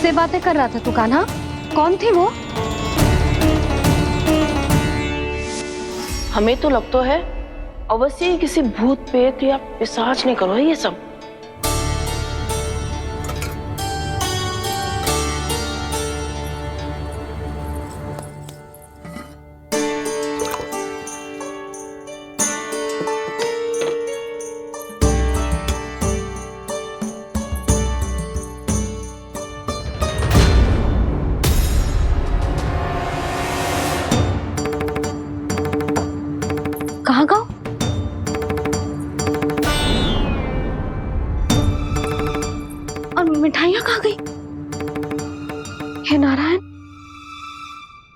किससे बातें कर रहा था तू कान्हा? कौन थी वो? हमें तो लगता है अवश्य ही किसी भूत प्रेत या पिशाच ने करो ये सब। कहाँ गाँव? और मिठाइयाँ कहाँ गई? हे नारायण,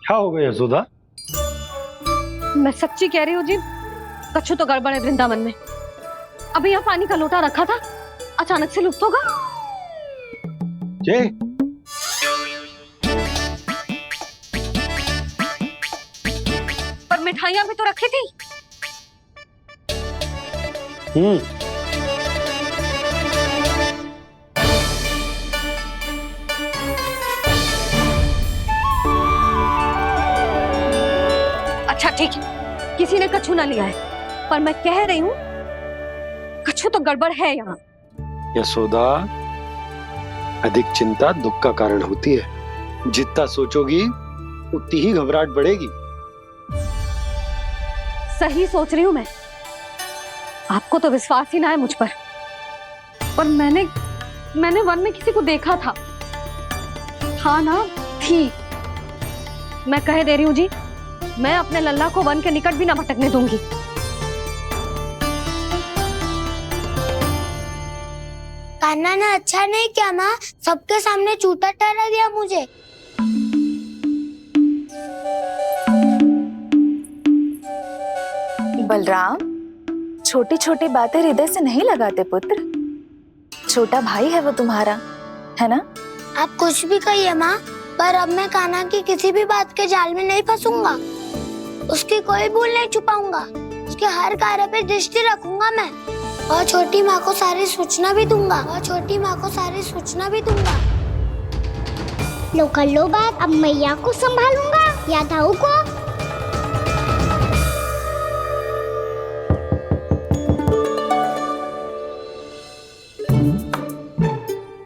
क्या हो गया यशोदा? मैं सच्ची कह रही हूँ जी, कछु तो गड़बड़ है वृंदावन में। अभी यहाँ पानी का लोटा रखा था, अचानक से लुप्त होगा। जय, पर मिठाइयाँ भी तो रखी थी। अच्छा ठीक है, किसी ने कछु ना लिया है, पर मैं कह रही हूँ कछु तो गड़बड़ है यहाँ। यशोदा, अधिक चिंता दुख का कारण होती है। जितना सोचोगी उतनी ही घबराहट बढ़ेगी। सही सोच रही हूँ मैं। आपको तो विश्वास ही ना है मुझ पर। और मैंने वन में किसी को देखा था। हाँ ना, थी। मैं कह दे रही हूँ जी, मैं अपने लल्ला को वन के निकट भी ना भटकने दूंगी। कान्हा ने अच्छा नहीं किया माँ, सबके सामने झूठा ठहरा दिया मुझे। बलराम, छोटी छोटी बातें हृदय से नहीं लगाते पुत्र। छोटा भाई है वो तुम्हारा, है ना? आप कुछ भी कहिए माँ, पर अब मैं कान्हा की किसी भी बात के जाल में नहीं फंसूंगा। उसकी कोई भूल नहीं छुपाऊंगा। उसके हर कार्य पे दृष्टि रखूंगा मैं। और छोटी माँ को सारी सूचना भी दूंगा। लो कर लो बात, अब मैया को संभालूंगा या दाऊ को।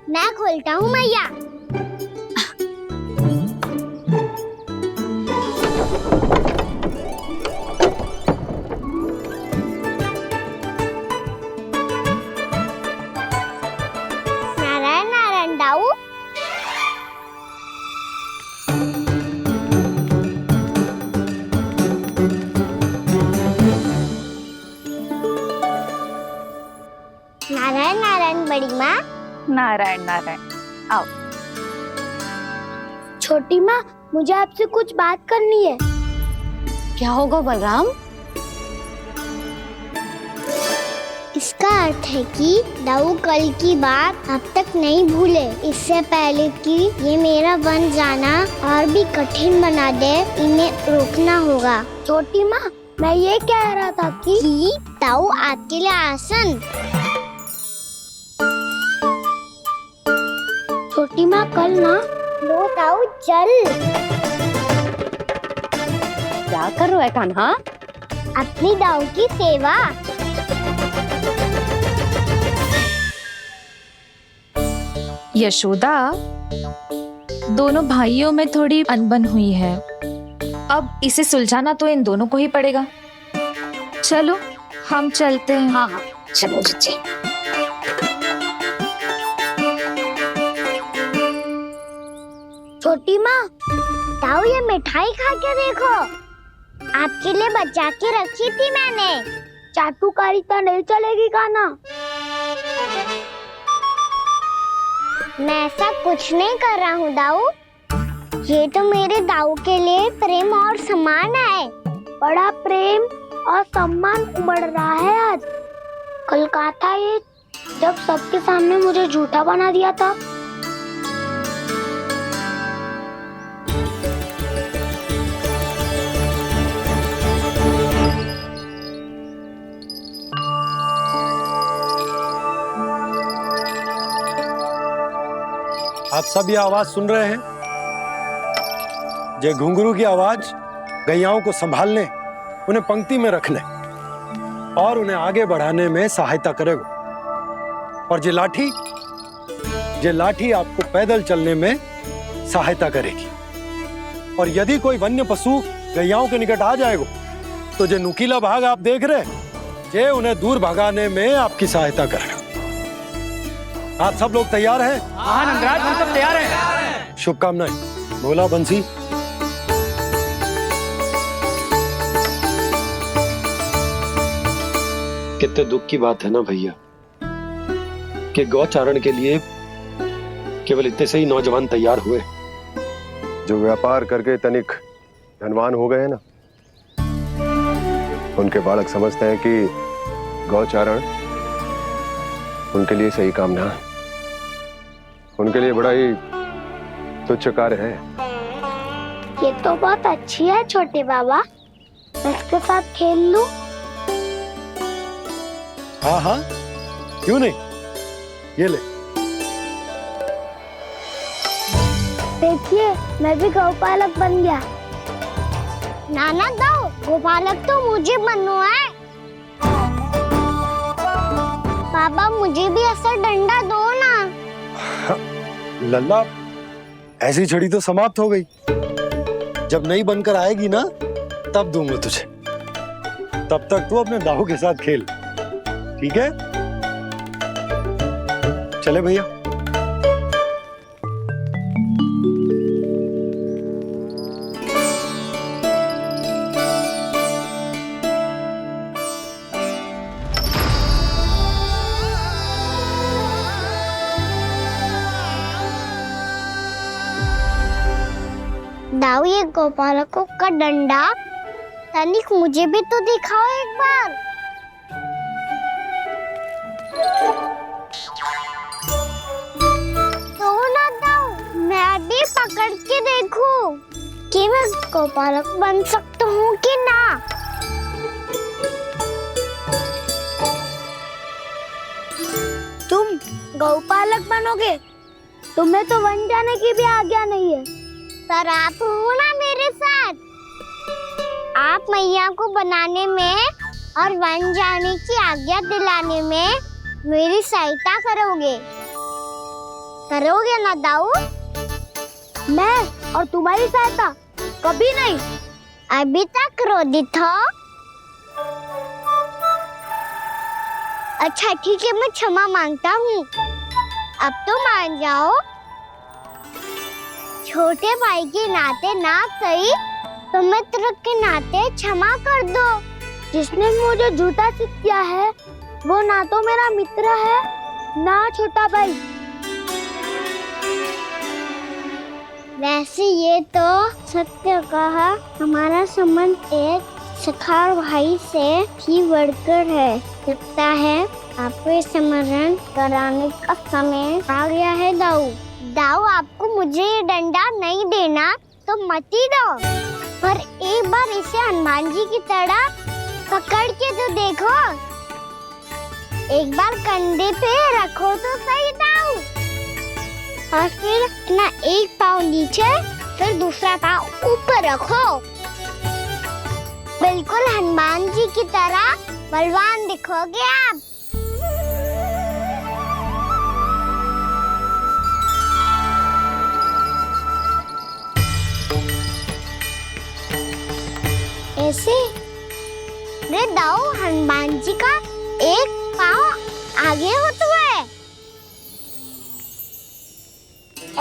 मैं खोलता हूँ मैया। नारायण नारायण दाऊ। नारायण नारायण बड़ी माँ। नारायण नारायण, आओ। छोटी माँ, मुझे आपसे कुछ बात करनी है। क्या होगा बलराम? इसका अर्थ है कि दाऊ कल की बात अब तक नहीं भूले। इससे पहले कि ये मेरा वन जाना और भी कठिन बना दे, इन्हें रोकना होगा। छोटी माँ, मैं ये कह रहा था कि दाऊ आपके लिए आसन। छोटी माँ, कल ना लो दाऊ जल। क्या कर रहा है कान्हा? अपनी दाऊ की सेवा। यशोदा, दोनों भाइयों में थोड़ी अनबन हुई है। अब इसे सुलझाना तो इन दोनों को ही पड़ेगा। चलो हम चलते हैं। हाँ हाँ, चलो जी। छोटी माँ, दाऊ ये मिठाई खा के देखो। आपके लिए बचा के रखी थी मैंने। चाटुकारिता नहीं चलेगी कान्हा। मैं ऐसा कुछ नहीं कर रहा हूँ दाऊ। ये तो मेरे दाऊ के लिए प्रेम और सम्मान है। बड़ा प्रेम और सम्मान उमड़ रहा है आज। कल कहा था ये, जब सबके सामने मुझे झूठा बना दिया था। आप सब ये आवाज सुन रहे हैं? जे घुंघरू की आवाज गैयाओं को संभालने, उन्हें पंक्ति में रखने और उन्हें आगे बढ़ाने में सहायता करेगा। और जे लाठी आपको पैदल चलने में सहायता करेगी। और यदि कोई वन्य पशु गैयाओं के निकट आ जाएगा तो जे नुकीला भाग आप देख रहे हैं, जे उन्हें दूर भगाने में आपकी सहायता करेगा। आप सब लोग तैयार हैं? हाँ नंदराज, हम सब तैयार हैं। शुभकामनाएं। बोला बंसी। कितने दुख की बात है ना भैया कि गौचारण के लिए केवल इतने से ही नौजवान तैयार हुए। जो व्यापार करके तनिक धनवान हो गए ना, उनके बालक समझते हैं कि गौचारण उनके लिए सही काम ना है, उनके लिए बड़ा ही तुच्छ कार्य है। ये तो बहुत अच्छी है छोटे बाबा, मैं इसके साथ खेल लूं? हाँ हाँ, क्यों नहीं, ये ले। देखिए, मैं भी गौपालक बन गया। नाना दो, गौपालक तो मुझे बनना है। पापा मुझे भी ऐसा डंडा दो ना। लल्ला, ऐसी छड़ी तो समाप्त हो गई। जब नई बनकर आएगी ना, तब दूंगा तुझे। तब तक तू अपने दाऊ के साथ खेल, ठीक है? चले भैया। दाऊ, ये गोपालकों का डंडा तनिक मुझे भी तो दिखाओ एक बार। तो ना दाऊ, मैं भी पकड़ के देखूं कि मैं गोपालक बन सकता हूँ कि ना। तुम गौपालक बनोगे? तुम्हें तो वन जाने की भी आज्ञा नहीं है। पर आप हो ना मेरे साथ, आप मैया को बनाने में और वन जाने की आज्ञा दिलाने में मेरी सहायता करोगे ना दाऊ? मैं और तुम्हारी सहायता कभी नहीं। अभी तक क्रोधित हो? अच्छा ठीक है, मैं क्षमा मांगता हूँ। अब तो मान जाओ। छोटे भाई के नाते ना सही तो मित्र के नाते क्षमा कर दो। जिसने मुझे झूठा सिखाया है वो ना तो मेरा मित्र है ना छोटा भाई। वैसे ये तो सत्य कहा, हमारा संबंध एक सखार भाई से भी बढ़कर है। लगता है आपको स्मरण कराने का समय आ गया है दाऊ। दाऊ, आपको मुझे ये डंडा नहीं देना तो मत ही दो, पर एक बार इसे हनुमान जी की तरह पकड़ के तो देखो। एक बार कंधे पे रखो तो सही दाऊ, और फिर अपना एक पाँव नीचे फिर दूसरा पाँव ऊपर रखो। बिल्कुल हनुमान जी की तरह बलवान दिखोगे आप। ऐसे रे दाऊ, हनुमान जी का एक पाँव आगे होता है।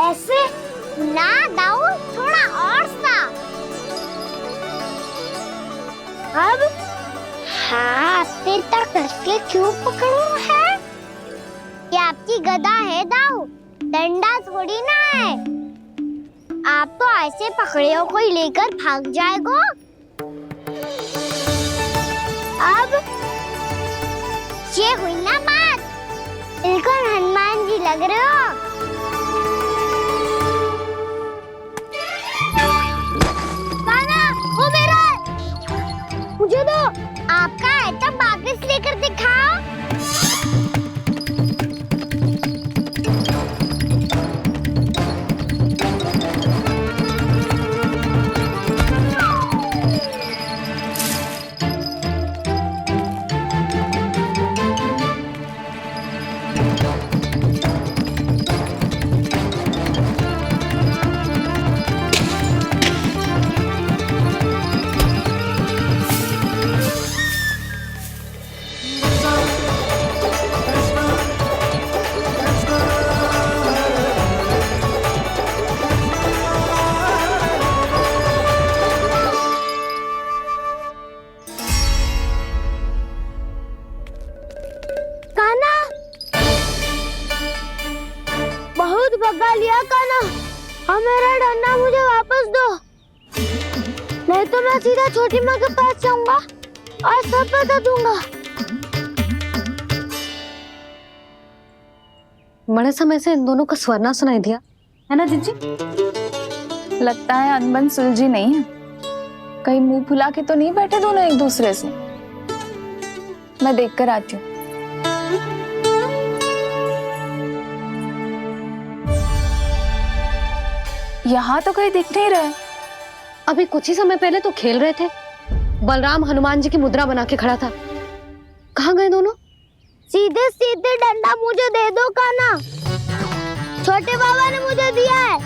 ऐसे ना दाऊ, थोड़ा और सा। अब हाथ तक कसके क्यों पकड़ू है? ये आपकी गदा है दाऊ, डंडा थोड़ी ना है। आप तो ऐसे पकड़े हो कोई लेकर भाग जाएगा। अब ये हुई ना बात, बिल्कुल हनुमान जी लग रहे हो। पाना, वो मेरा है। मुझे दो। आपका है तो वापस लेकर दिखाओ। नहीं तो मैं सीधा छोटी माँ के पास जाऊंगा और सब बता दूंगा। बड़े समय से इन दोनों का स्वर ना सुनाई दिया, है ना जीजी? लगता है अनबन सुलझी नहीं है। कहीं मुंह फुला के तो नहीं बैठे दोनों एक दूसरे से। मैं देख कर आती हूँ। यहाँ तो कहीं दिख नहीं रहे। अभी कुछ ही समय पहले तो खेल रहे थे। बलराम हनुमान जी की मुद्रा बना के खड़ा था। कहाँ गए दोनों? सीधे सीधे डंडा मुझे दे दो कान्हा। छोटे बाबा ने मुझे दिया है,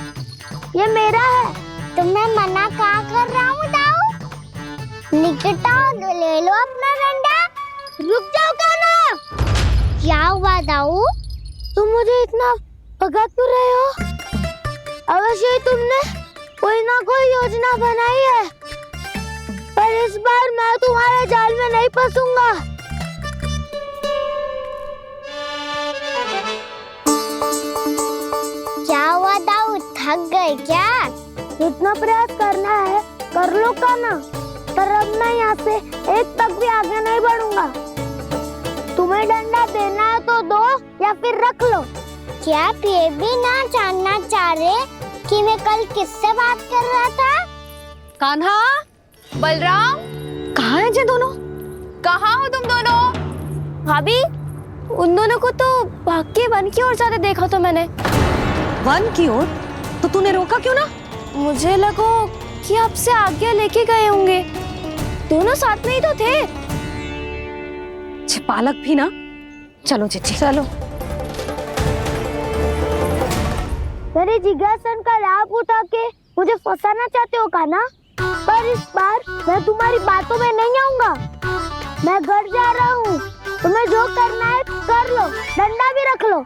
ये मेरा है। तो मैं मना कहाँ कर रहा हूँ दाऊ? निकट आओ, ले लो अपना डंडा। रुक जाओ कान्हा। क्या हुआ दाऊ? तुम मुझे इतना भगा क्यों रहे हो? अवश्य ही तुमने कोई ना कोई योजना बनाई है, पर इस बार मैं तुम्हारे जाल में नहीं फंसूंगा। क्या हुआ दाऊ, थक गए क्या? इतना प्रयास करना है कर लो कान्हा, पर अब मैं यहाँ से एक तक भी आगे नहीं बढ़ूंगा। तुम्हें डंडा देना है तो दो या फिर रख लो। क्या आप ये भी ना जानना चाह रहे कि मैं कल किससे बात कर रहा था? कान्हा, बलराम, कहाँ हैं ये दोनों? कहाँ हो तुम दोनों? भाभी, उन दोनों को तो भाग के वन की ओर जाते देखा तो मैंने। वन की ओर? तो तूने रोका क्यों ना? मुझे लगा कि आपसे आज्ञा लेके गए होंगे। दोनों साथ में ही तो थे। पालक भी ना। चलो जीजी चलो। मेरे जिज्ञासन का लाभ उठा के मुझे फंसाना चाहते हो कान्हा, पर इस बार मैं तुम्हारी बातों में नहीं आऊंगा। मैं घर जा रहा हूँ, तुम्हें जो करना है कर लो, डंडा भी रख लो।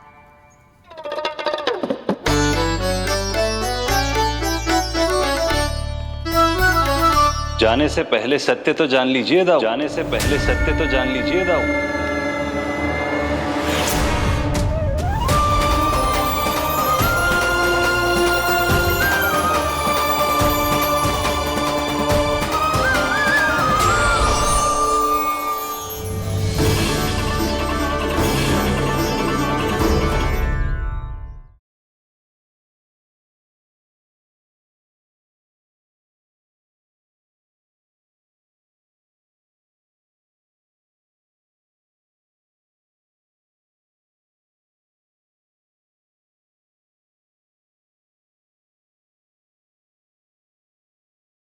जाने से पहले सत्य तो जान लीजिए दाऊ। जाने से पहले सत्य तो जान लीजिए दाऊ।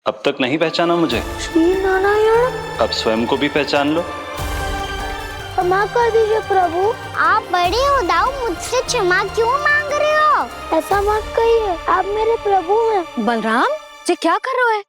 अब तक नहीं पहचाना मुझे? श्री नारायण। अब स्वयं को भी पहचान लो। क्षमा कर दीजिए प्रभु। आप बड़े हो दाऊ, मुझसे क्षमा क्यों मांग रहे हो? ऐसा मत कहिए, आप मेरे प्रभु हैं। बलराम, ये क्या कर रहे हो?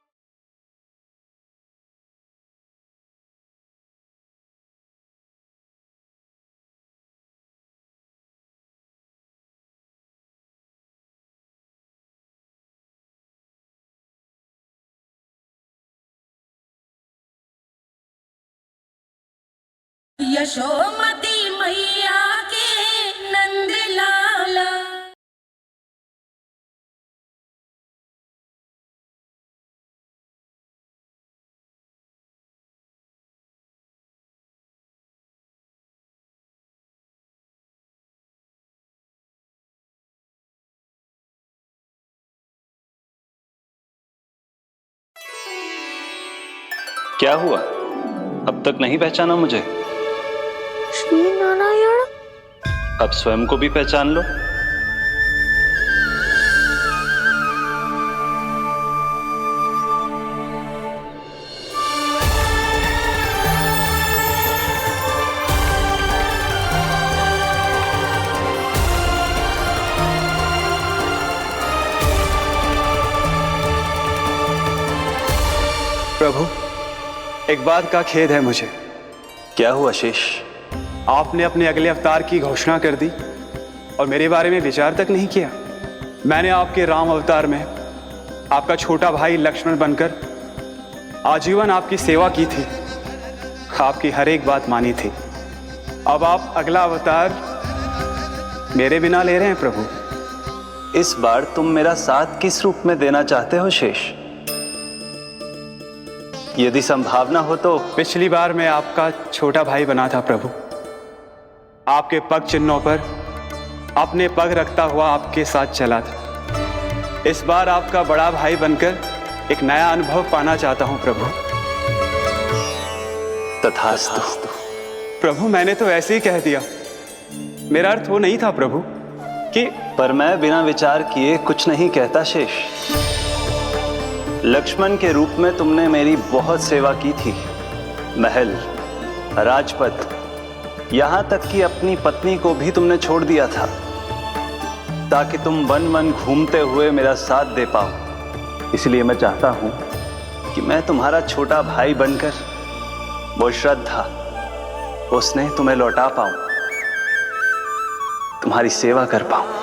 यशोमती मैया के नंद लाला। क्या हुआ? अब तक नहीं पहचाना मुझे? श्री नारायण। अब स्वयं को भी पहचान लो। प्रभु, एक बात का खेद है मुझे। क्या हुआ शेष? आपने अपने अगले अवतार की घोषणा कर दी और मेरे बारे में विचार तक नहीं किया। मैंने आपके राम अवतार में आपका छोटा भाई लक्ष्मण बनकर आजीवन आपकी सेवा की थी, आपकी हर एक बात मानी थी। अब आप अगला अवतार मेरे बिना ले रहे हैं प्रभु। इस बार तुम मेरा साथ किस रूप में देना चाहते हो शेष? यदि संभावना हो तो पिछली बार मैं आपका छोटा भाई बना था प्रभु, आपके पग चिन्हों पर अपने पग रखता हुआ आपके साथ चला था। इस बार आपका बड़ा भाई बनकर एक नया अनुभव पाना चाहता हूं प्रभु। तथास्तु। प्रभु मैंने तो ऐसे ही कह दिया, मेरा अर्थ वो नहीं था प्रभु कि पर मैं बिना विचार किए कुछ नहीं कहता शेष। लक्ष्मण के रूप में तुमने मेरी बहुत सेवा की थी। महल, राजपथ, यहां तक कि अपनी पत्नी को भी तुमने छोड़ दिया था ताकि तुम वन वन घूमते हुए मेरा साथ दे पाओ। इसलिए मैं चाहता हूं कि मैं तुम्हारा छोटा भाई बनकर वो श्रद्धा, वो स्नेह तुम्हें लौटा पाऊं, तुम्हारी सेवा कर पाऊं।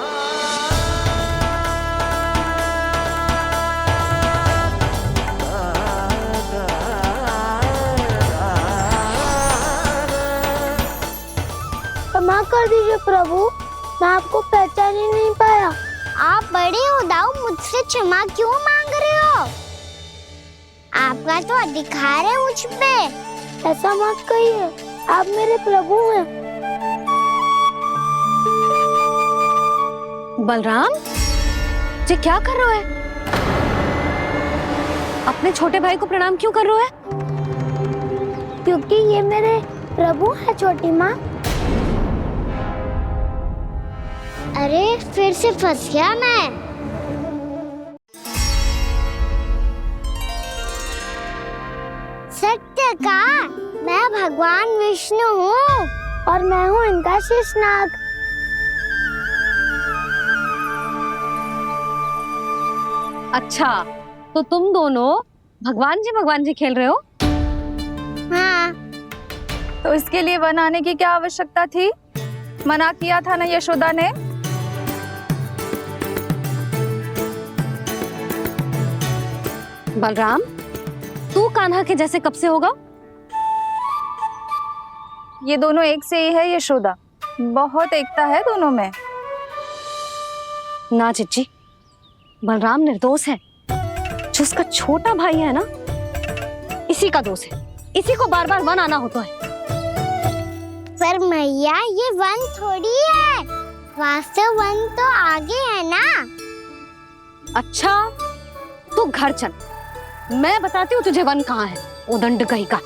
क्षमा कर दीजिए प्रभु, मैं आपको पहचान ही नहीं पाया। आप बड़े हो दाऊ, मुझसे क्षमा क्यों मांग रहे हो? आपका तो अधिकार है मुझ पे। ऐसा मत कहिए, आप मेरे प्रभु हैं। बलराम जी क्या कर रहे हो? अपने छोटे भाई को प्रणाम क्यों कर रहे हो? क्योंकि ये मेरे प्रभु है छोटी माँ। अरे फिर से फंस गया मैं। सत्य का, मैं भगवान विष्णु हूँ और मैं हूँ इनका शेषनाग। अच्छा, तो तुम दोनों भगवान जी खेल रहे हो? हाँ। तो इसके लिए वन आने की क्या आवश्यकता थी? मना किया था ना यशोदा ने। बलराम, तू कान्हा के जैसे कब से होगा? ये दोनों एक से ही है यशोदा, बहुत एकता है दोनों में। ना चिच्ची, बलराम निर्दोष है। जो उसका छोटा भाई है ना, इसी का दोष है। इसी को बार बार वन आना होता है। पर मैया ये वन थोड़ी है, वास्तव वन तो आगे है ना। अच्छा, तू घर चल, मैं बताती हूँ तुझे वन कहाँ है। उदंड कहीं का।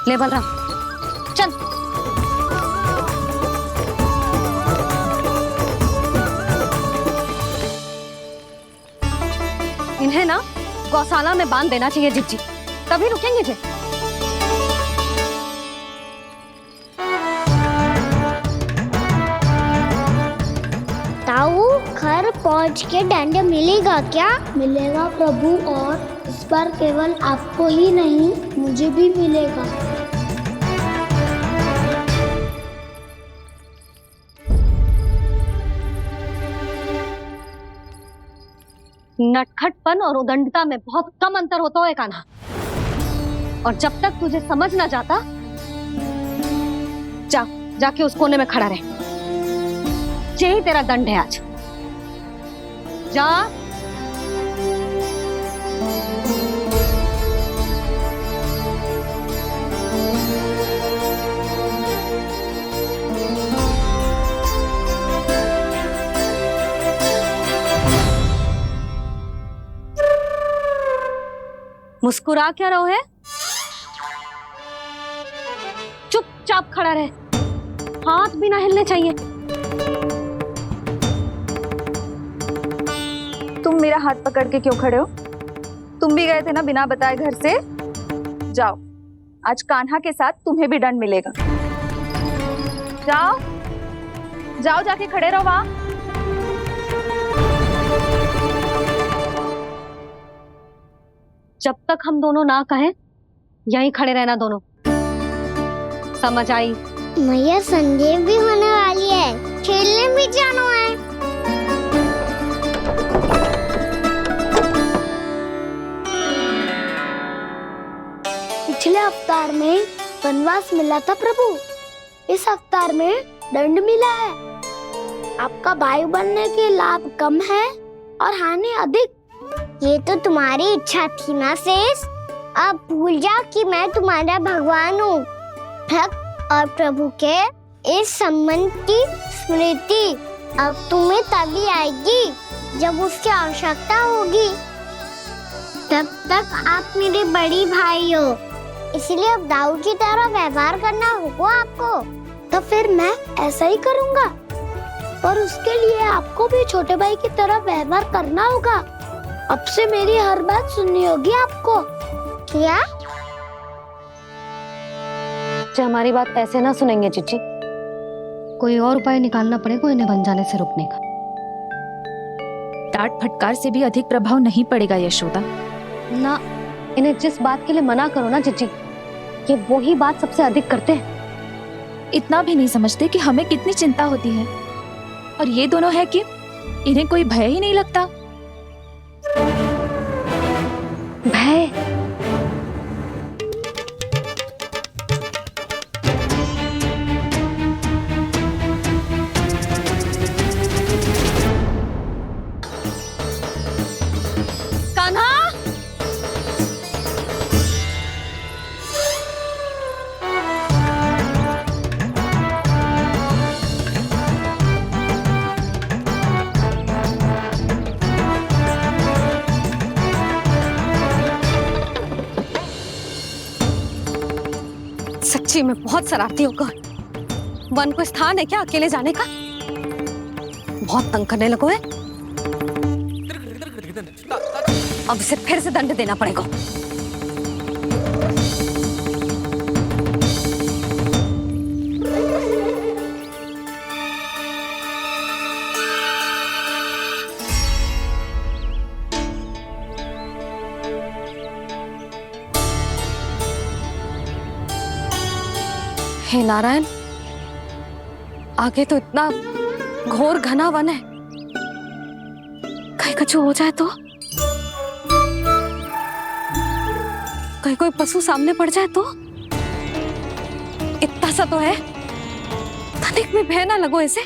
ले बलराम चल। इन्हें ना गौशाला में बांध देना चाहिए जिज्जी, तभी रुकेंगे जे। ताऊ, घर पहुंच के दंड मिलेगा क्या? मिलेगा प्रभु, और इस बार केवल आपको ही नहीं मुझे भी मिलेगा। नटखटपन और उदंडता में बहुत कम अंतर होता है कान्हा, और जब तक तुझे समझ ना जाता, जाके उस कोने में खड़ा रहे। यही तेरा दंड है आज। जा। मुस्कुरा क्या रहो है? चुपचाप खड़ा रहे, हाथ भी ना हिलने चाहिए। तुम मेरा हाथ पकड़ के क्यों खड़े हो? तुम भी गए थे ना बिना बताए घर से। जाओ, आज कान्हा के साथ तुम्हें भी दंड मिलेगा। जाओ जाओ, जाके खड़े रहो वहां। जब तक हम दोनों ना कहें, यहीं खड़े रहना दोनों। समझ आई? मैया संध्या भी होने वाली है, खेलने भी जाना है। पिछले अवतार में वनवास मिला था प्रभु, इस अवतार में दंड मिला है। आपका भाई बनने के लाभ कम है और हानि अधिक। ये तो तुम्हारी इच्छा थी ना शेष। अब भूल जाओ कि मैं तुम्हारा भगवान हूँ। भक्त और प्रभु के इस संबंध की स्मृति अब तुम्हें तभी आएगी जब उसकी आवश्यकता होगी। तब तक आप मेरे बड़ी भाई हो, इसलिए अब दाऊ की तरह व्यवहार करना होगा आपको। तो फिर मैं ऐसा ही करूँगा, पर उसके लिए आपको भी छोटे भाई की तरह व्यवहार करना होगा। अब से मेरी हर बात सुननी होगी आपको। क्या? जो हमारी बात ऐसे ना सुनेंगे चिची, कोई और उपाय निकालना पड़ेगा इन्हें बन जाने से रोकने का। डांट फटकार से भी अधिक प्रभाव नहीं पड़ेगा यशोदा। ना, इन्हें जिस बात के लिए मना करो ना चिची, ये वही बात सबसे अधिक करते हैं। इतना भी नहीं समझते कि हमें कितनी चिंता होती है, और ये दोनों है कि इन्हें कोई भय ही नहीं लगता। भय? कान्हा! सच्ची में बहुत शरारती होकर। वन को स्थान है क्या अकेले जाने का? बहुत तंग करने लगो है। अब इसे फिर से दंड देना पड़ेगा। हे नारायण, आगे तो इतना घोर घना वन है, कहीं कुछ हो जाए तो? कहीं कोई पशु सामने पड़ जाए तो? इतना सा तो है, तनिक में भय ना लगो इसे।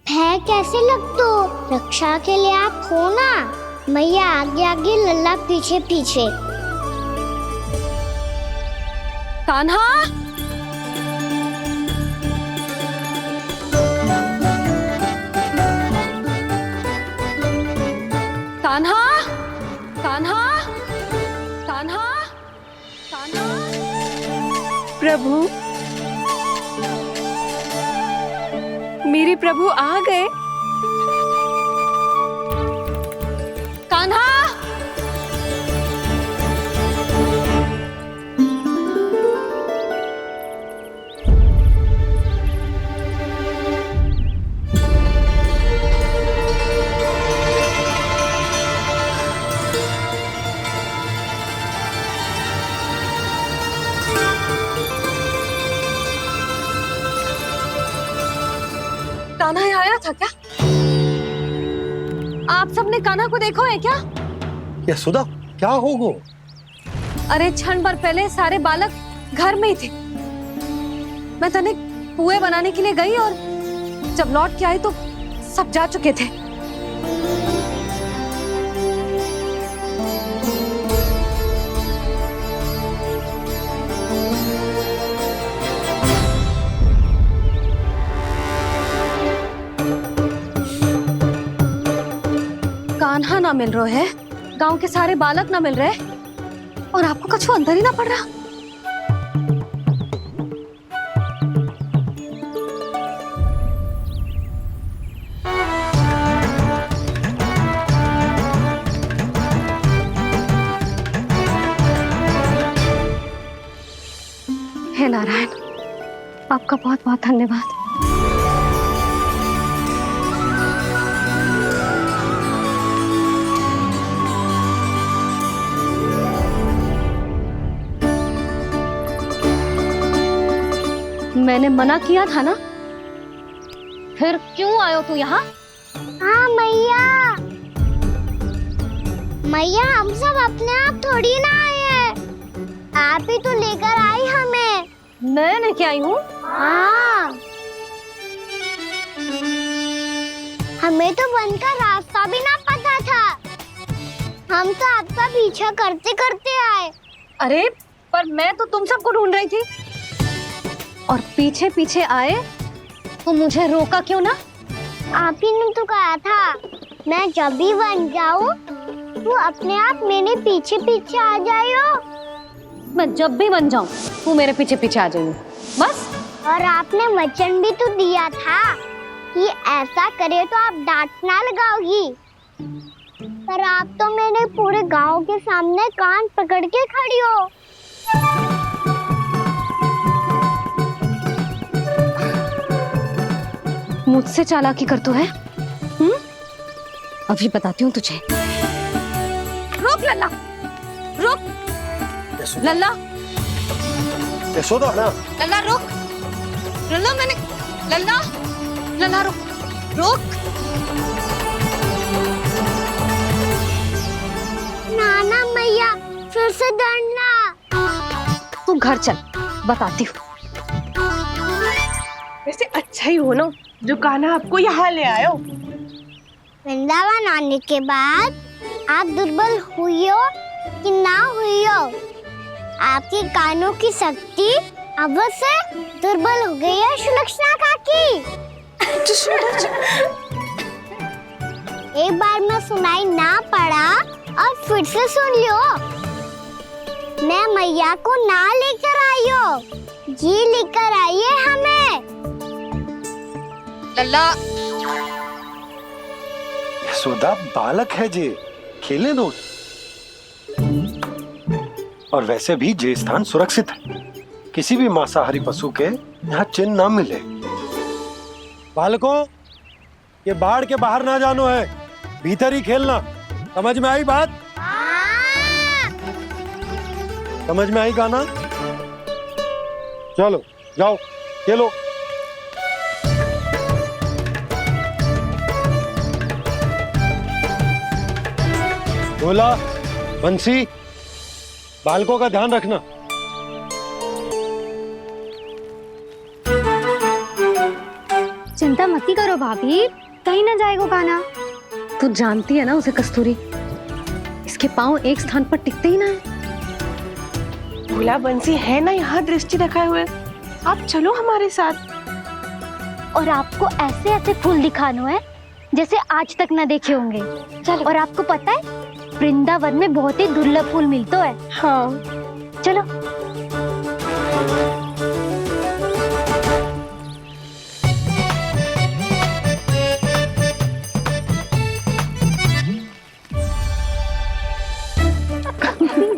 भय कैसे लगतो? रक्षा के लिए आप हो ना। मैया आगे आगे, लल्ला पीछे पीछे। कान्हा! कान्हा! कान्हा! कान्हा! कान्हा! प्रभु, मेरे प्रभु आ गए। कान्हा! कान्हा यहाँ आया था क्या? आप सबने कान्हा को देखो है क्या? यशोदा, क्या होगो? अरे क्षण भर पहले सारे बालक घर में ही थे। मैं तनिक पुए बनाने के लिए गई और जब लौट के आई तो सब जा चुके थे। कान्हा ना मिल रहे है, गांव के सारे बालक ना मिल रहे, और आपको कछु अंदर ही ना पड़ रहा। हे नारायण, आपका बहुत बहुत धन्यवाद। मैंने मना किया था ना, फिर क्यों आयो तू यहाँ? हाँ मैया, मैया हम सब अपने आप थोड़ी ना आए हैं, आप ही तो लेकर आई हमें। मैं लेके आई हूँ? हाँ, हमें तो वन का रास्ता भी ना पता था, हम तो आपका पीछा करते करते आए। अरे पर मैं तो तुम सबको ढूंढ रही थी और पीछे पीछे आए तो मुझे रोका क्यों ना? आप ही ने तो कहा था मैं जब भी बन जाऊं तू अपने आप मेरे पीछे पीछे आ जाइयो। मैं जब भी बन जाऊं तू मेरे पीछे पीछे आ जाइयो बस। और आपने वचन भी तो दिया था कि ऐसा करे तो आप डांट ना लगाओगी, पर आप तो मेरे पूरे गांव के सामने कान पकड़ के खड़ी हो। मुझसे चालाकी कर तो है? अभी बताती हूँ तुझे। रुक लल्ला, रुक लल्ला, यशोदा ना लल्ला रुक, लल्ला मैंने, लल्ला, लल्ला रुक, रुक। नाना मैया फिर से डरना। तू घर चल, बताती हूँ। वैसे अच्छा ही हो ना जो कान्हा आपको यहाँ ले आयो। वृंदावन आने के बाद आप दुर्बल हुई हो कि ना हुई हो, आपके कानों की शक्ति अब से दुर्बल हो गई है सुलक्षणा काकी। एक बार में सुनाई ना पड़ा और फिर से सुन लियो। मैं मैया को ना लेकर आई हो, जी लेकर आई है हमें। लल्ला यशोदा बालक है जे, खेलने दो। और वैसे भी जे स्थान सुरक्षित है, किसी भी मांसाहारी पशु के यहाँ चिन्ह ना मिले। बालकों, ये बाढ़ के बाहर ना जानो है, भीतर ही खेलना। समझ में आई बात? समझ में आई गाना? चलो जाओ खेलो। भोला, बंसी, बालकों का ध्यान रखना। चिंता मत करो भाभी, कहीं ना जाएगा कान्हा। तू जानती है ना उसे कस्तूरी, इसके पांव एक स्थान पर टिकते ही ना है। भोला बंसी है ना यहाँ दृष्टि रखाए हुए, आप चलो हमारे साथ। और आपको ऐसे ऐसे फूल दिखानो है जैसे आज तक न देखे होंगे। चलो। और आपको पता है वृंदावन में बहुत ही दुर्लभ फूल मिलते हैं। हाँ चलो।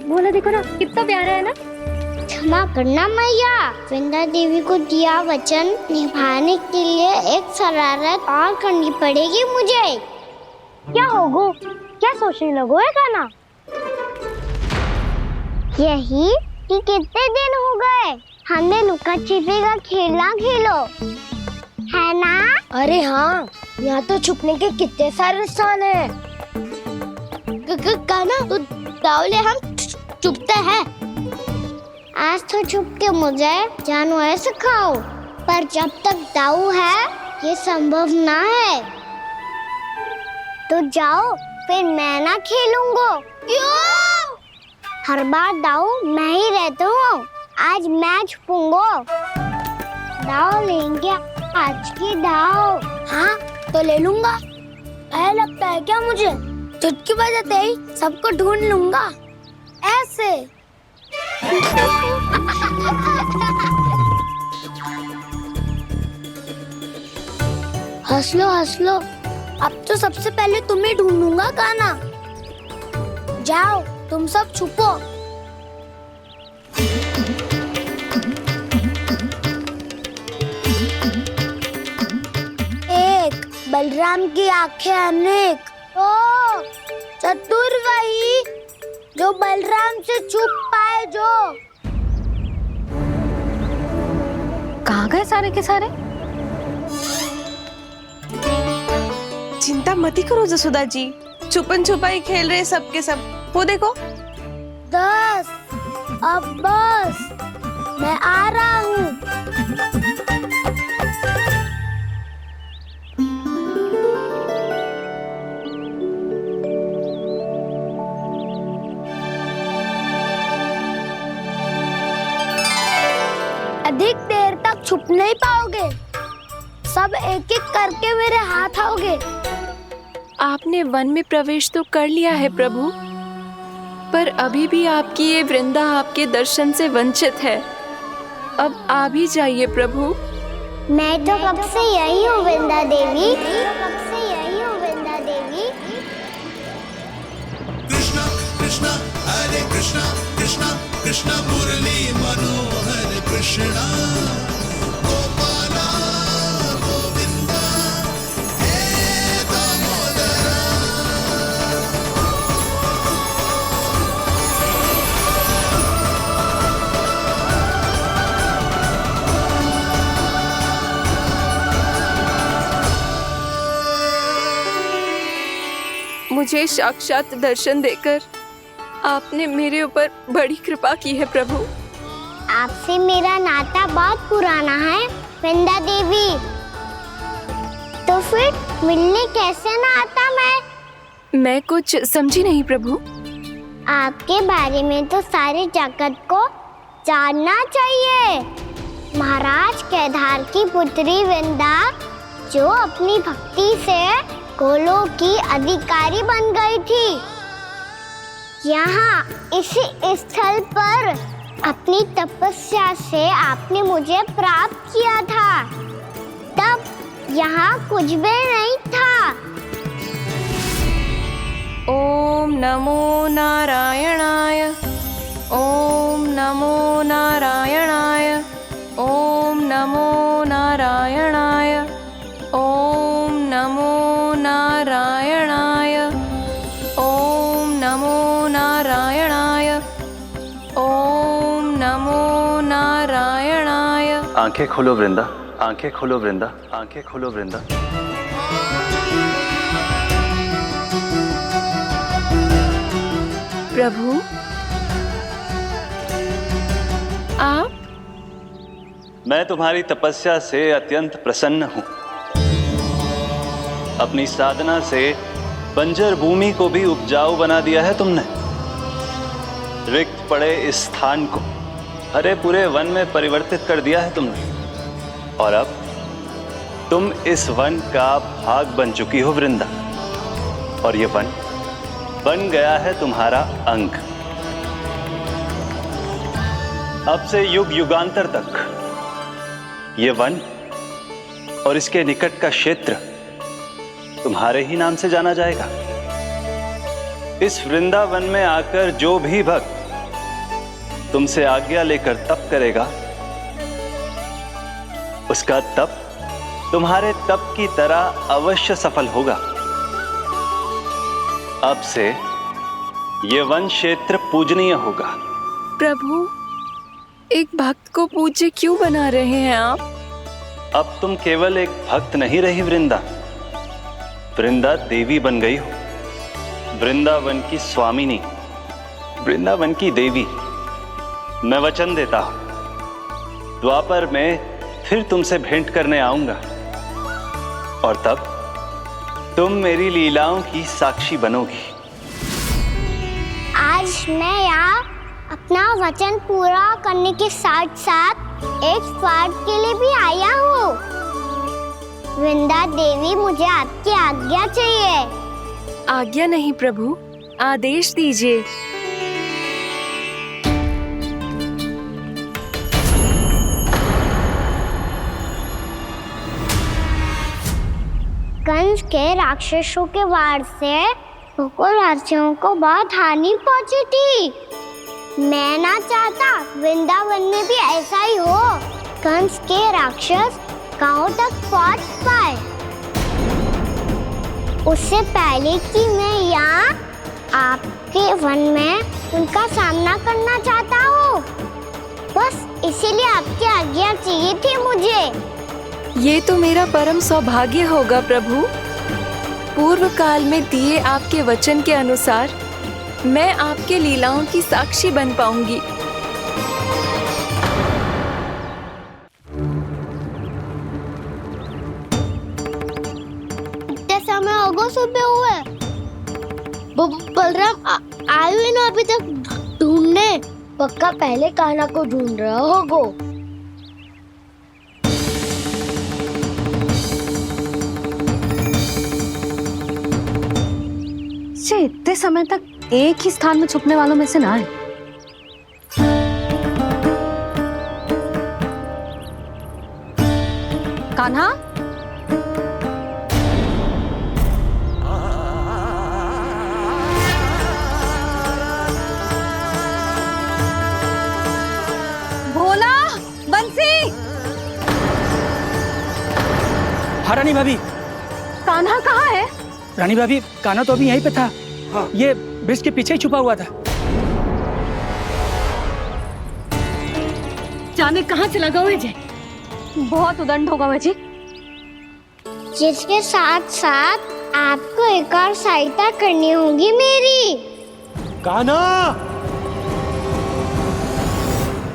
बोला देखो ना कितना प्यारा है ना। क्षमा करना मैया, वृंदा देवी को दिया वचन निभाने के लिए एक शरारत और करनी पड़ेगी मुझे। क्या होगो? क्या सोचने लगो है कान्हा? यही कि कितने दिन हो गए हमने लुका छिपी का खेलना खेलो, है ना? अरे हाँ, यहाँ तो छुपने के कितने सारे स्थान है। कान्हा तो दावले हम छुपते हैं। आज तो छुप के मुझे जानवर सिखाओ, पर जब तक दाऊ है ये संभव ना है। तो जाओ, फिर मैं ना खेलूंगा। क्यों? हर बार दाऊ मैं ही रहता हूँ, आज मैं छुपूंगा। दाऊ लेंगे आज की दाऊ। हाँ तो ले लूंगा। ऐसा लगता है क्या मुझे? चुटकी बजाते ही सबको ढूंढ लूंगा ऐसे। हंस लो, अब तो सबसे पहले तुम्हें ढूंढूंगा कान्हा। जाओ तुम सब छुपो। एक, बलराम की आंखें अनेक। ओ, चतुर वही जो बलराम से छुप पाए। जो कहाँ गए सारे के सारे? चिंता मत करो जसोदा जी, छुपन छुपाई खेल रहे सबके सब। वो देखो 10, अब बस, मैं आ रहा हूँ। अधिक देर तक छुप नहीं पाओगे। सब एक एक करके मेरे हाथ आओगे। आपने वन में प्रवेश तो कर लिया है प्रभु, पर अभी भी आपकी ये वृंदा आपके दर्शन से वंचित है। अब आ भी जाइए प्रभु। मैं तो कब से यही हूँ वृंदा देवी, कब से यही हूँ वृंदा देवी। कृष्णा कृष्णा हरे कृष्णा कृष्णा कृष्णा मुरली मनोहर कृष्णा गोपाला गोविंदा हे दामोदरा। मुझे साक्षात दर्शन देकर आपने मेरे ऊपर बड़ी कृपा की है प्रभु। आपसे मेरा नाता बहुत पुराना है वृंदा देवी, तो फिर मिलने कैसे ना आता मैं कुछ समझी नहीं प्रभु। आपके बारे में तो सारे जगत को जानना चाहिए। महाराज केदार की पुत्री वृंदा, जो अपनी भक्ति से गोलोक की अधिकारी बन गई थी, यहाँ इसी स्थल पर अपनी तपस्या से आपने मुझे प्राप्त किया था। तब यहाँ कुछ भी नहीं था। ओम नमो नारायणाय, ओम नमो नारायणाय, ओम नमो नारायणाय, ओम नमो नारायणाय, ओम नमो नारायणाय, ओम नमो नारायणाय। आंखें खोलो वृंदा, आंखें खोलो वृंदा, आंखें खोलो वृंदा। प्रभु आप? मैं तुम्हारी तपस्या से अत्यंत प्रसन्न हूं। अपनी साधना से बंजर भूमि को भी उपजाऊ बना दिया है तुमने। रिक्त पड़े इस स्थान को हरे पूरे वन में परिवर्तित कर दिया है तुमने। और अब तुम इस वन का भाग बन चुकी हो वृंदा, और ये वन बन गया है तुम्हारा अंग। अब से युग युगांतर तक ये वन और इसके निकट का क्षेत्र तुम्हारे ही नाम से जाना जाएगा। इस वृंदावन में आकर जो भी भक्त तुमसे आज्ञा लेकर तप करेगा, उसका तप तुम्हारे तप की तरह अवश्य सफल होगा। अब से ये वन क्षेत्र पूजनीय होगा। प्रभु, एक भक्त को पूज्य क्यों बना रहे हैं आप? अब तुम केवल एक भक्त नहीं रही वृंदा, वृंदा देवी बन गई हो। वृंदावन की स्वामिनी, वृंदावन की देवी। मैं वचन देता हूं, द्वापर में फिर तुमसे भेंट करने आऊंगा, और तब तुम मेरी लीलाओं की साक्षी बनोगी। आज मैं यहाँ अपना वचन पूरा करने के साथ साथ एक स्वार्थ के लिए भी आया हूँ। वृंदा देवी, मुझे आपकी आज्ञा चाहिए। आज्ञा नहीं प्रभु, आदेश दीजिए। कंस के राक्षसों के वार से गोकुलवासियों को बहुत हानि पहुंची थी। मैं ना चाहता वृंदावन में भी ऐसा ही हो। कंस के राक्षस गांव तक पहुंच पाए, उससे पहले कि मैं यहाँ आपके वन में उनका सामना करना चाहता हूँ। बस इसीलिए आपकी आज्ञा चाहिए थी मुझे। ये तो मेरा परम सौभाग्य होगा प्रभु। पूर्व काल में दिए आपके वचन के अनुसार मैं आपके लीलाओं की साक्षी बन पाऊंगी। इतने समय होगा सुबह हुए। बलराम आए हुए ना अभी तक ढूंढने। पक्का पहले कान्हा को ढूंढ रहा होगा। बच्चे इतने समय तक एक ही स्थान में छुपने वालों में से ना है। कान्हा, भोला, बंसी। हाँ रानी भाभी। कान्हा कहाँ है? रानी भाभी, कान्हा तो अभी यहीं पे था। हाँ। ये ब्रिज के पीछे ही छुपा हुआ था। जाने कहाँ चला गया है? बहुत उदंड होगा वह जी। जिसके साथ साथ आपको एक और सहायता करनी होगी मेरी। कान्हा,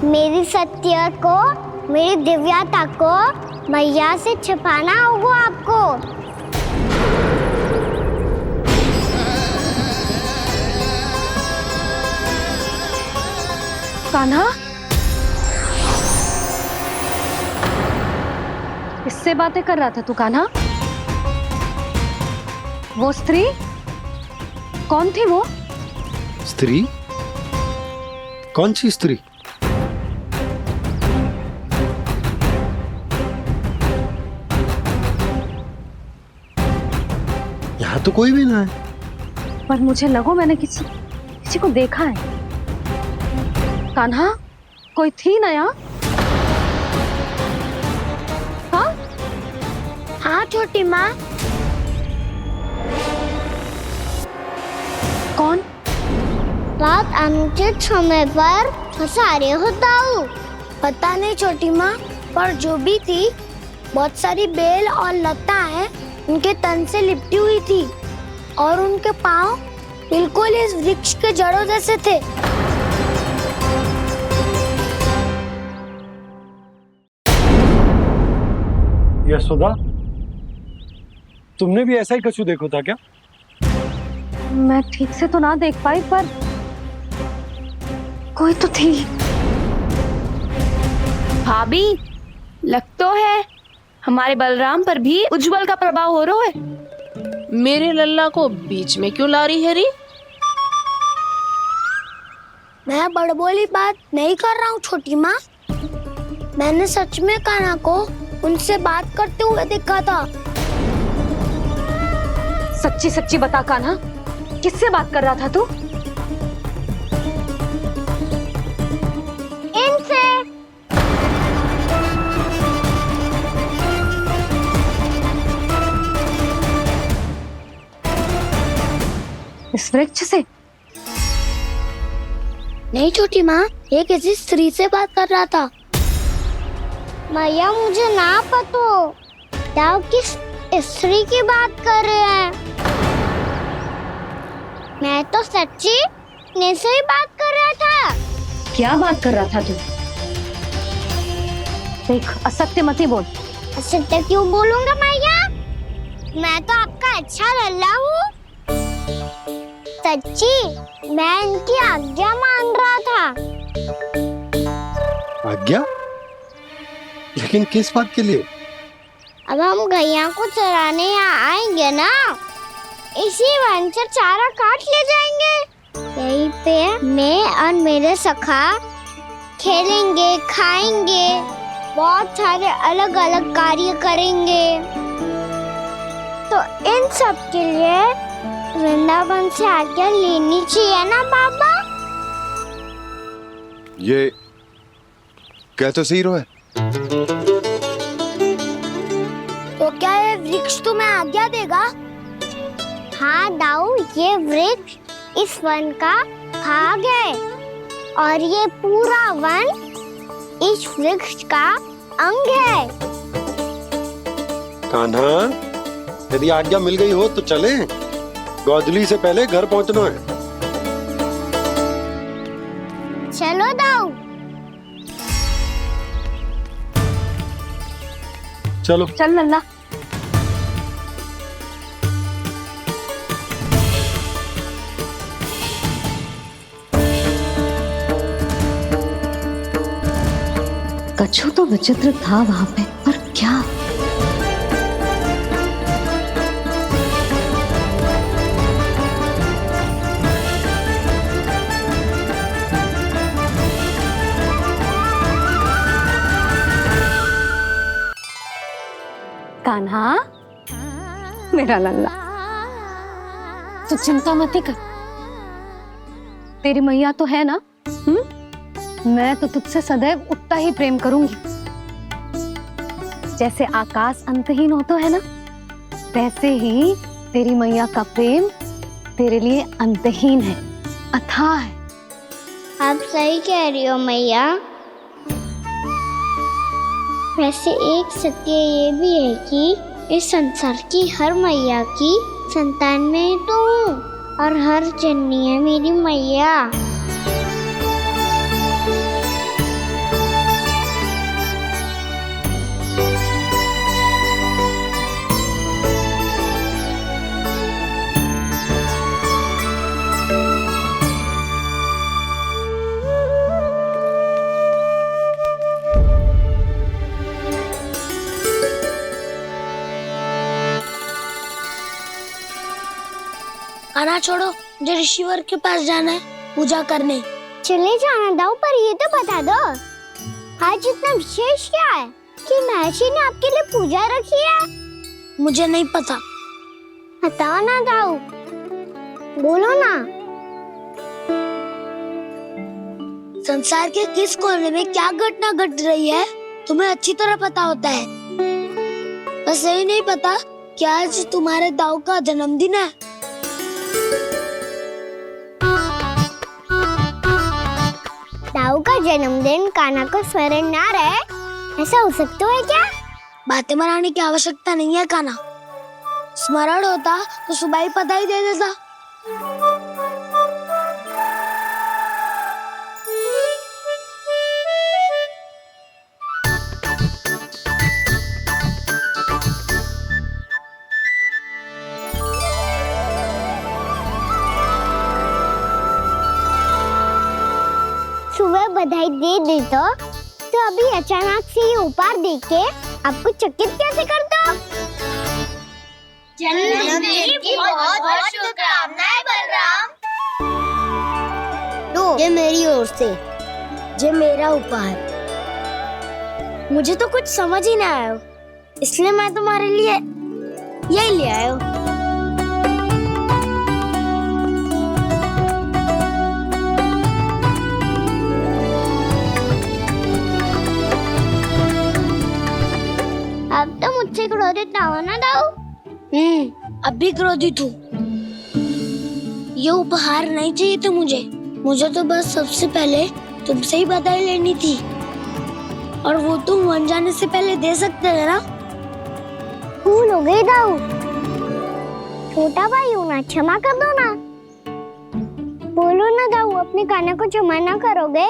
मेरी सत्य को, मेरी दिव्यता को मैया से छिपाना होगा आपको। कान्हा, किससे बातें कर रहा था तू कान्हा? वो स्त्री कौन थी? वो स्त्री? कौन सी स्त्री? यहाँ तो कोई भी ना है। पर मुझे लगो मैंने किसी को देखा है। कान्हा, कोई थी ना यहाँ? हाँ? हाँ छोटी माँ। कौन? रात अनुचित समय पर फंसारे होता हूँ। पता नहीं छोटी माँ, पर जो भी थी, बहुत सारी बेल और लता है उनके तन से लिपटी हुई थी और उनके पाँव बिल्कुल इस वृक्ष के जड़ों जैसे थे। यशोदा, तुमने भी ऐसा ही कछु देखो था क्या? मैं ठीक से तो ना देख पाई, पर कोई तो थी। भाभी, लग तो है हमारे बलराम पर भी उज्जवल का प्रभाव हो रहा है। मेरे लल्ला को बीच में क्यों ला रही है री? मैं बड़बोली बात नहीं कर रहा हूँ छोटी माँ। मैंने सच में कान्हा को उनसे बात करते हुए देखा था। सच्ची सच्ची बता कान्हा, किससे बात कर रहा था तू? इनसे। इस वृक्ष से? नहीं छोटी माँ, ये किसी स्त्री से बात कर रहा था। मैया मुझे ना पतो क्या किस स्त्री की बात कर रहे हैं। मैं तो सच्ची ने से ही बात कर रहा था। क्या बात कर रहा था तू? देख, असत्य मत ही बोल। असत्य क्यों बोलूंगा मैया? मैं तो आपका अच्छा लल्ला हूँ। सच्ची मैं इनकी आज्ञा मान रहा था। आज्ञा? लेकिन किस बात के लिए? अब हम गैया को चराने यहाँ आएंगे ना, इसी वन से चारा काट ले जाएंगे। यहीं पे मैं और मेरे सखा खेलेंगे, खाएंगे, बहुत सारे अलग अलग कार्य करेंगे। तो इन सब के लिए वृंदावन से आज्ञा लेनी चाहिए ना बाबा? ये कह तो सही रहा है। तो क्या ये वृक्ष तुम्हें आज्ञा देगा? हाँ दाऊ, ये वृक्ष इस वन का भाग है और ये पूरा वन इस वृक्ष का अंग है। कान्हा, यदि आज्ञा मिल गई हो तो चले। गोधूली से पहले घर पहुंचना है। चलो दाऊ। चलो चल लल्ला। कछु तो विचित्र था वहां पे, पर क्या? कान्हा मेरा लल्ला, तू चिंता मत कर, तेरी मैया तो है ना। मैं तो तुझसे सदैव उतना ही प्रेम करूंगी। जैसे आकाश अंतहीन होता है ना, वैसे ही तेरी मैया का प्रेम तेरे लिए अंतहीन है, अथाह है। आप सही कह रही हो मैया। वैसे एक सत्य ये भी है कि इस संसार की हर मैया की संतान में तो हूँ, और हर जननी है मेरी मैया। खाना छोड़ो, मुझे ऋषिवर के पास जाना है पूजा करने। चले जाना दाऊ, पर ये तो बता दो आज इतना विशेष क्या है कि महर्षि ने आपके लिए पूजा रखी है? मुझे नहीं पता। बताओ ना दाऊ, बोलो ना। संसार के किस कोने में क्या घटना घट रही है तुम्हें अच्छी तरह पता होता है। बस यही नहीं पता कि आज तुम्हारे दाऊ का जन्मदिन है। दाऊ का जन्मदिन कान्हा को स्मरण ना रहे, ऐसा हो सकता है क्या? बातें बनाने की आवश्यकता नहीं है कान्हा, स्मरण होता तो सुबह ही पता ही दे देता। सुबह बधाई दे दे तो अभी अचानक से ये उपहार देख के आपको चकित कैसे कर दो? जन्मदिन की बहुत-बहुत शुभकामनाएं बलराम। दो, ये मेरी ओर से, ये मेरा उपहार। मुझे तो कुछ समझ ही ना आया, इसलिए मैं तुम्हारे लिए यही ले आया हूँ। अब तो मुझसे क्रोधित ना हो ना दाऊ। अब भी क्रोधित हूँ। ये उपहार नहीं चाहिए था मुझे तो बस सबसे पहले तुमसे ही बधाई लेनी थी, और वो तुम वन जाने से पहले दे सकते थे ना। भूल हो गई दाऊ, छोटा भाई हूँ ना, क्षमा कर दो ना। बोलो ना दाऊ, अपने कान्हा को क्षमा ना करोगे?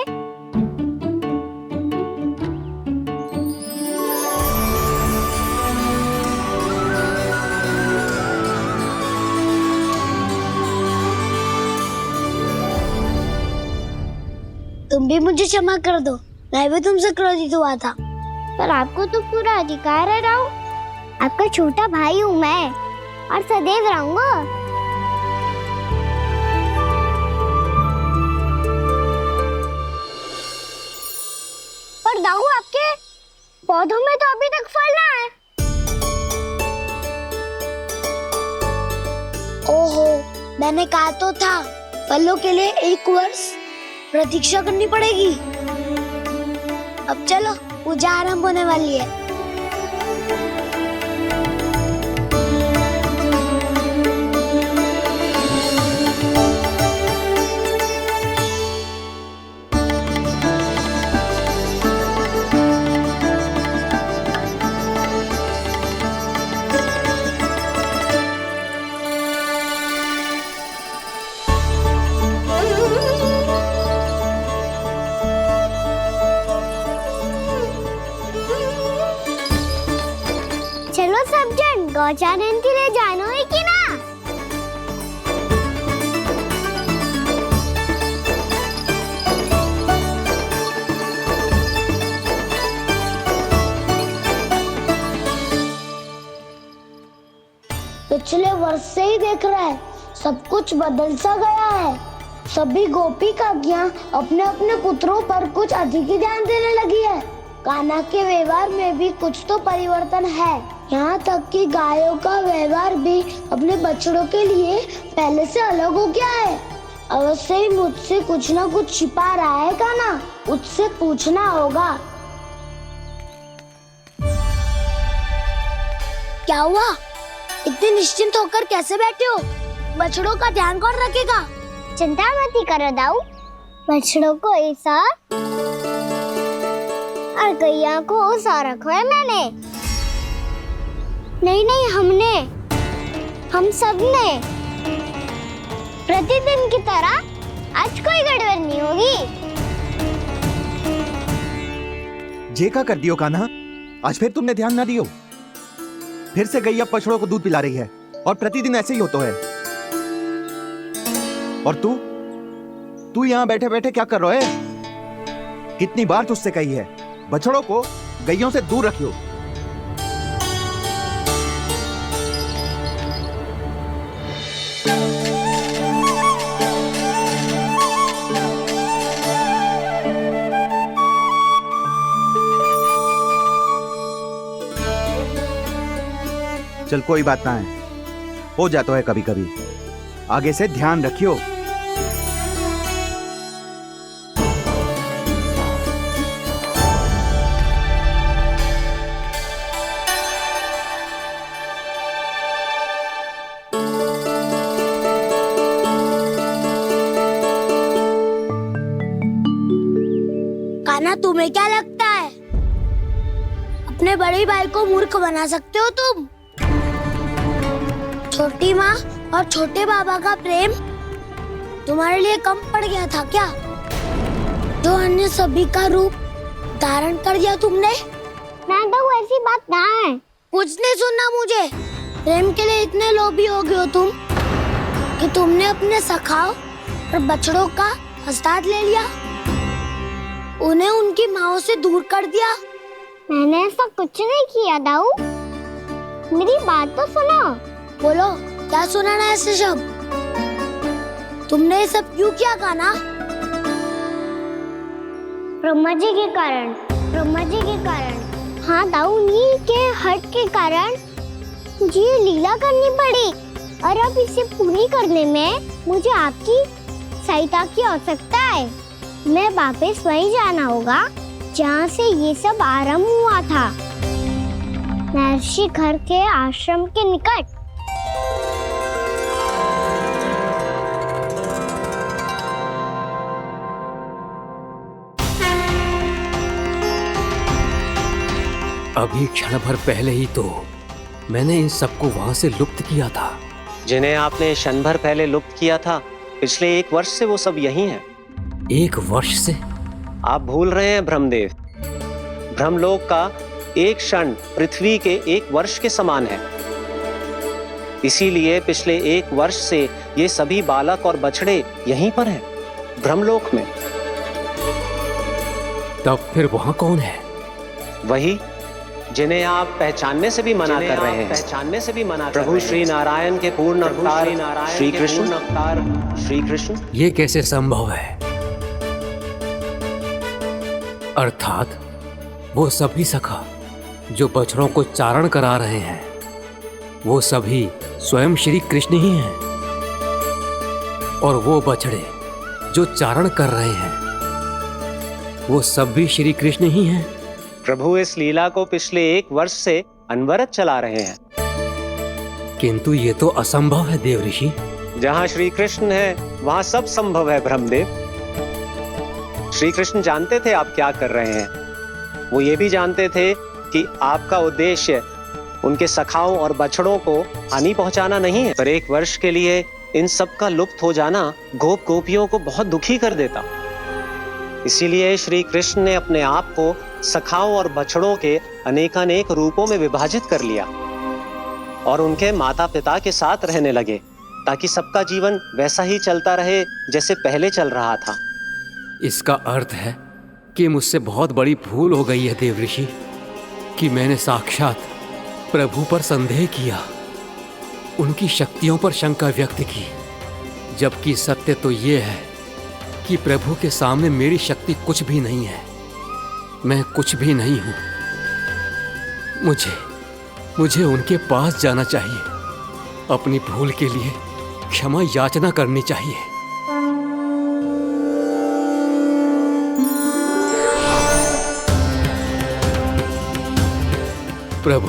तुम भी मुझे क्षमा कर दो, मैं भी तुमसे क्रोधित हुआ था। पर आपको तो पूरा अधिकार है दाऊ, आपका छोटा भाई हूँ मैं, और सदैव रहूंगा। पर दाऊ, आपके पौधों में तो अभी तक फल ना है। ओहो, मैंने कहा तो था फलों के लिए 1 वर्ष प्रतीक्षा करनी पड़ेगी। अब चलो, पूजा आरंभ होने वाली है। चलो सब जन गौचारण के लिए जानो है कि ना? पिछले वर्ष से ही देख रहा है, सब कुछ बदल सा गया है। सभी गोपी काकियां अपने अपने पुत्रों पर कुछ अधिक ही ध्यान देने लगी है। कान्हा के व्यवहार में भी कुछ तो परिवर्तन है, यहाँ तक कि गायों का व्यवहार भी अपने बछड़ों के लिए पहले से अलग हो गया है। अवश्य ही मुझसे कुछ ना कुछ छिपा रहा है कान्हा, उससे पूछना होगा। क्या हुआ? इतने निश्चिंत होकर कैसे बैठे हो? बछड़ों का ध्यान कौन रखेगा? चिंता मत करो दाऊ, बछड़ों को ऐसा और गैया को ऐसा रखा है मैंने। नहीं हमने, हम सब ने। प्रतिदिन की तरह आज कोई गड़बड़ नहीं होगी। जे का कर दियो कान्हा, आज फिर तुमने ध्यान ना दियो। फिर से गैया बछड़ों को दूध पिला रही है और प्रतिदिन ऐसे ही होता है। और तू यहाँ बैठे बैठे क्या कर रहा है? कितनी बार तुझसे कही है बछड़ों को गैयों से दूर रखियो। चल कोई बात ना है, हो जाता है कभी कभी। आगे से ध्यान रखियो। कान्हा, तुम्हें क्या लगता है अपने बड़े भाई को मूर्ख बना सकते हो तुम? छोटी माँ और छोटे बाबा का प्रेम तुम्हारे लिए कम पड़ गया था क्या? जो अन्य सभी का रूप धारण कर दिया तुमने? ना तो ऐसी बात ना है। कुछ नहीं सुनना मुझे। प्रेम के लिए इतने लोभी हो गए हो तुम कि तुमने अपने सखाओं और बछड़ों का हस्ताक्षर ले लिया, उन्हें उनकी माँओं से दूर कर दिया। मैंने ऐसा कुछ नहीं किया दाऊ, मेरी बात तो सुनो। बोलो, क्या सुनाना है ऐसे शब्द? तुमने ये सब क्यों किया कान्हा? ब्रह्मा जी के कारण, ब्रह्मा जी के कारण। हाँ दाऊ, नील के हट के कारण मुझे ये लीला करनी पड़ी, और अब इसे पूरी करने में मुझे आपकी सहायता की आवश्यकता है। मैं वापस वहीं जाना होगा जहाँ से ये सब आरंभ हुआ था, महर्षि घर के आश्रम के निकट। अभी क्षण भर पहले ही तो मैंने इन सबको वहां से लुप्त किया था। जिन्हें आपने क्षण भर पहले लुप्त किया था, पिछले 1 वर्ष से वो सब यही हैं। 1 वर्ष से? आप भूल रहे हैं ब्रह्मदेव। ब्रह्मलोक का एक क्षण पृथ्वी के 1 वर्ष के समान है। इसीलिए पिछले 1 वर्ष से ये सभी बालक और बछड़े यहीं पर हैं, ब्रह्मलोक में। तब फिर वहां कौन है? वही जिन्हें आप पहचानने से भी मना कर रहे हैं। पहचानने से भी मना प्रभु श्री नारायण के पूर्ण अवतार श्री कृष्ण। ये कैसे संभव है? अर्थात वो सभी सखा जो बछड़ों को चारण करा रहे हैं, वो सभी स्वयं श्री कृष्ण ही हैं, और वो बछड़े जो चारण कर रहे हैं, वो सब भी श्री कृष्ण ही हैं। प्रभु इस लीला को पिछले 1 वर्ष से अनवरत चला रहे हैं। किंतु ये तो असंभव है देव ऋषि। जहाँ श्री कृष्ण है वहाँ सब संभव है ब्रह्मदेव। श्री कृष्ण जानते थे आप क्या कर रहे हैं। वो ये भी जानते थे कि आपका उद्देश्य उनके सखाओं और बछड़ों को हानि पहुंचाना नहीं है, पर 1 वर्ष के लिए इन सब का लुप्त हो जाना गोप गोपियों को बहुत दुखी कर देता। इसीलिए श्री कृष्ण ने अपने आप को सखाओं और बछड़ों के अनेकानेक रूपों में विभाजित कर लिया और उनके माता पिता के साथ रहने लगे, ताकि सबका जीवन वैसा ही चलता रहे जैसे पहले चल रहा था। इसका अर्थ है कि मुझसे बहुत बड़ी भूल हो गई है देव ऋषि, कि मैंने साक्षात प्रभु पर संदेह किया, उनकी शक्तियों पर शंका व्यक्त की, जबकि सत्य तो ये है कि प्रभु के सामने मेरी शक्ति कुछ भी नहीं है। मैं कुछ भी नहीं हूं। मुझे उनके पास जाना चाहिए, अपनी भूल के लिए क्षमा याचना करनी चाहिए। प्रभु,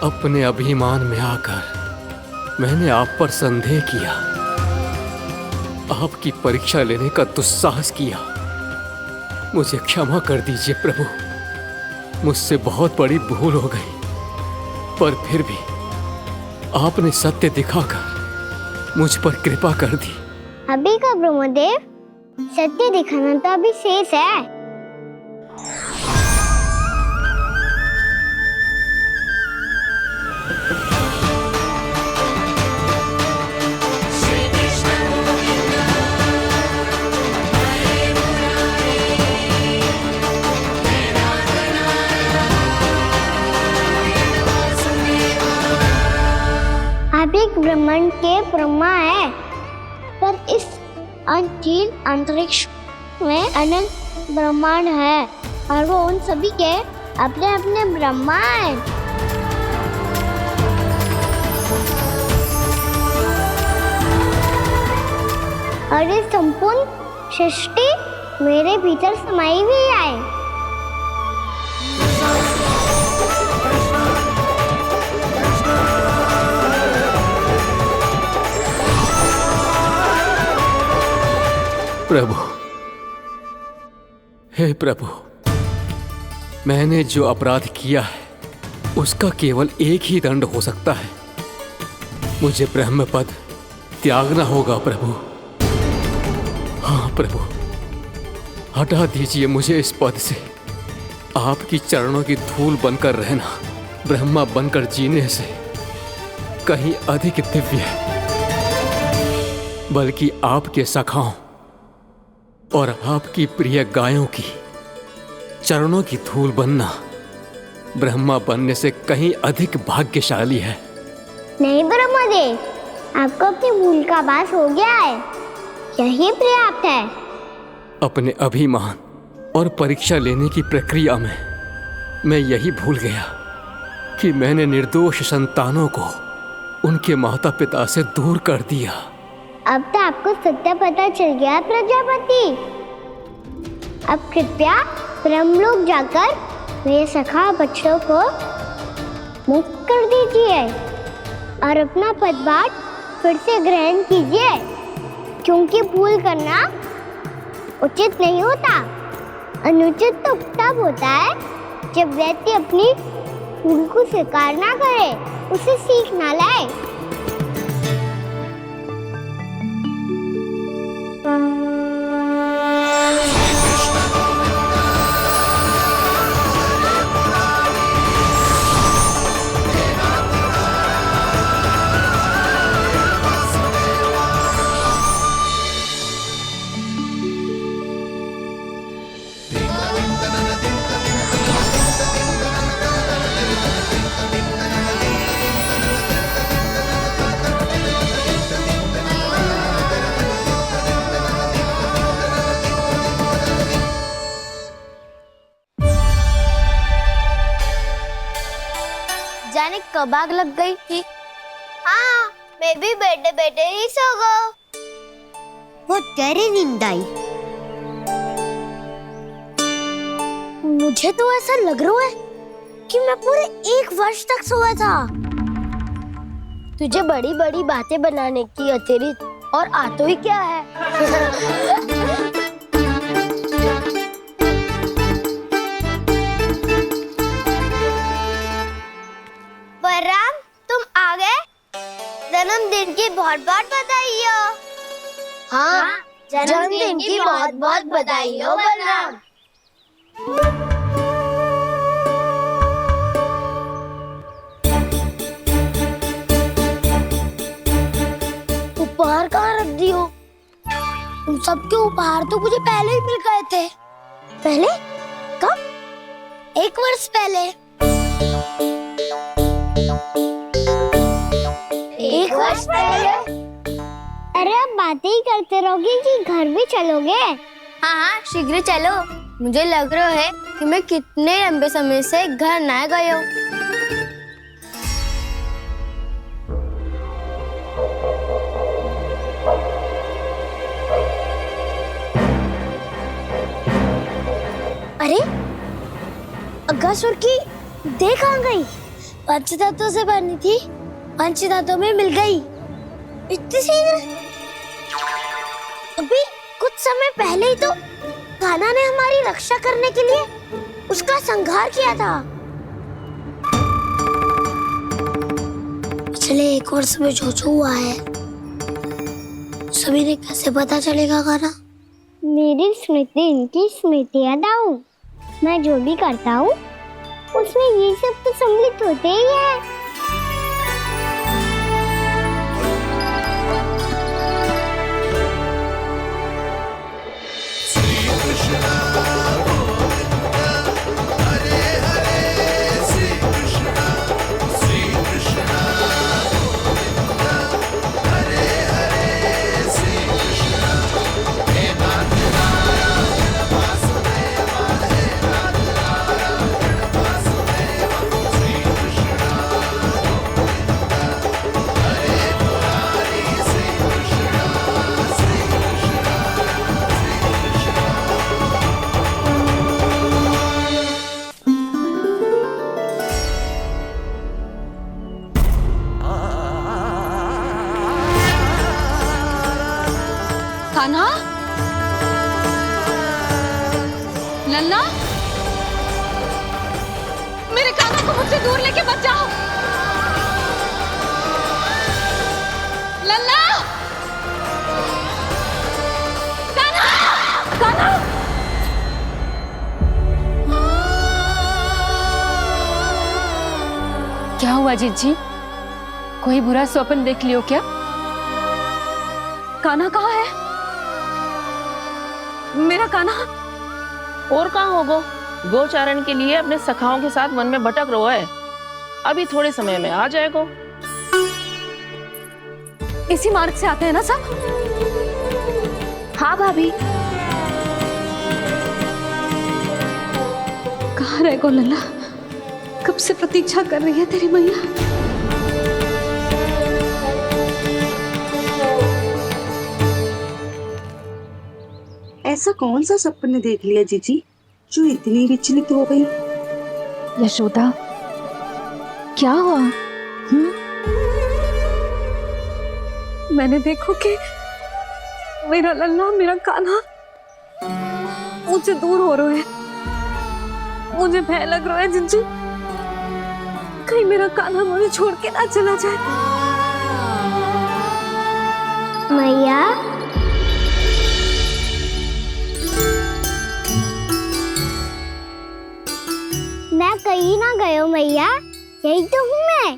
अपने अभिमान में आकर मैंने आप पर संदेह किया, आपकी परीक्षा लेने का दुस्साहस किया। मुझे क्षमा कर दीजिए प्रभु, मुझसे बहुत बड़ी भूल हो गई, पर फिर भी आपने सत्य दिखाकर मुझ पर कृपा कर दी। अभी का ब्रह्मदेव, सत्य दिखाना तो अभी शेष है। आप एक ब्रह्मांड के ब्रह्मा है, पर इस अनंत अंतरिक्ष में अनंत ब्रह्मांड है और वो उन सभी के अपने अपने ब्रह्मा हैं। और ये संपूर्ण सृष्टि मेरे भीतर समाई हुई है। प्रभु, हे प्रभु, मैंने जो अपराध किया है उसका केवल एक ही दंड हो सकता है। मुझे ब्रह्म पद त्यागना होगा प्रभु। हाँ प्रभु, हटा दीजिए मुझे इस पद से। आपकी चरणों की धूल बनकर रहना ब्रह्मा बनकर जीने से कहीं अधिक दिव्य है। बल्कि आपके सखाओं और आपकी प्रिय गायों की चरणों की धूल बनना ब्रह्मा बनने से कहीं अधिक भाग्यशाली है। नहीं ब्रह्मदेव, आपको अपनी भूल का आभास हो गया है, यही पर्याप्त है। अपने अभिमान और परीक्षा लेने की प्रक्रिया में मैं यही भूल गया कि मैंने निर्दोष संतानों को उनके माता पिता से दूर कर दिया। अब तो आपको सत्य पता चल गया प्रजापति। अब कृपया ब्रह्मलोक जाकर मेरे सखा बच्चों को मुक्त कर दीजिए और अपना पदभार फिर से ग्रहण कीजिए, क्योंकि भूल करना उचित नहीं होता। अनुचित तो तब होता है जब व्यक्ति अपनी भूल को स्वीकार ना करे, उसे सीख ना लाए। जाने कब आग लग गई थी। हाँ, मैं भी बैठे बैठे ही सो गया। बहुत गहरी नींद आई। मुझे तो ऐसा लग रहा है कि मैं पूरे 1 वर्ष तक सोया था। तुझे बड़ी बड़ी बातें बनाने की अतिरिक्त और आता ही क्या है। बलराम, तुम आ गए? जन्मदिन की बहुत बहुत बधाई हो। हाँ, जन्मदिन की बहुत बहुत बधाई हो बलराम। उपहार कहाँ रख दी हो? तुम सबके उपहार तो मुझे पहले ही मिल गए थे। पहले? कब? 1 वर्ष पहले। 1 वर्ष पहले? अरे अब बातें ही करते रहोगे कि घर भी चलोगे? हाँ हाँ, शीघ्र चलो। मुझे लग रहा है कि मैं कितने लंबे समय से घर ना गई हूँ। अरे अगासुर की देह कहाँ गई? पंचतत्वों से बनी थी, पंचतत्वों में मिल गई। इतनी शीघ्र? अभी कुछ समय पहले ही तो कान्हा ने हमारी रक्षा करने के लिए उसका संहार किया था। पिछले 1 वर्ष में जो हुआ है सभी ने कैसे पता चलेगा कान्हा? मेरी स्मृति इनकी स्मृति अदाऊं। मैं जो भी करता हूँ उसमें ये सब तो सम्मिलित होते ही है। कान्हा, लल्ला, मेरे कान्हा को मुझसे दूर लेके मत जाओ। लल्ला, कान्हा, कान्हा। क्या हुआ जीजी? कोई बुरा स्वप्न देख लियो क्या? कान्हा कहाँ है? मेरा कान्हा? और कहाँ होगा? गोचारण के लिए अपने सखाओं के साथ वन में भटक रहा है। अभी थोड़े समय में आ जाएगा। इसी मार्ग से आते हैं ना सब? हाँ भाभी। कहाँ रह गो लल्ला? कब से प्रतीक्षा कर रही है तेरी मैया। ऐसा कौन सा सपने देख लिया जीजी जो इतनी विचलित हो गई? यशोदा, क्या हुआ? मैंने देखो कि मेरा लल्ला, मेरा कान्हा मुझसे दूर हो रहे हैं। मुझे भय लग रहा है जीजी, कहीं मेरा कान्हा मुझे छोड़ के ना चला जाए। मैया, मैं कहीं ना गयो मैया, यही तो हूँ मैं।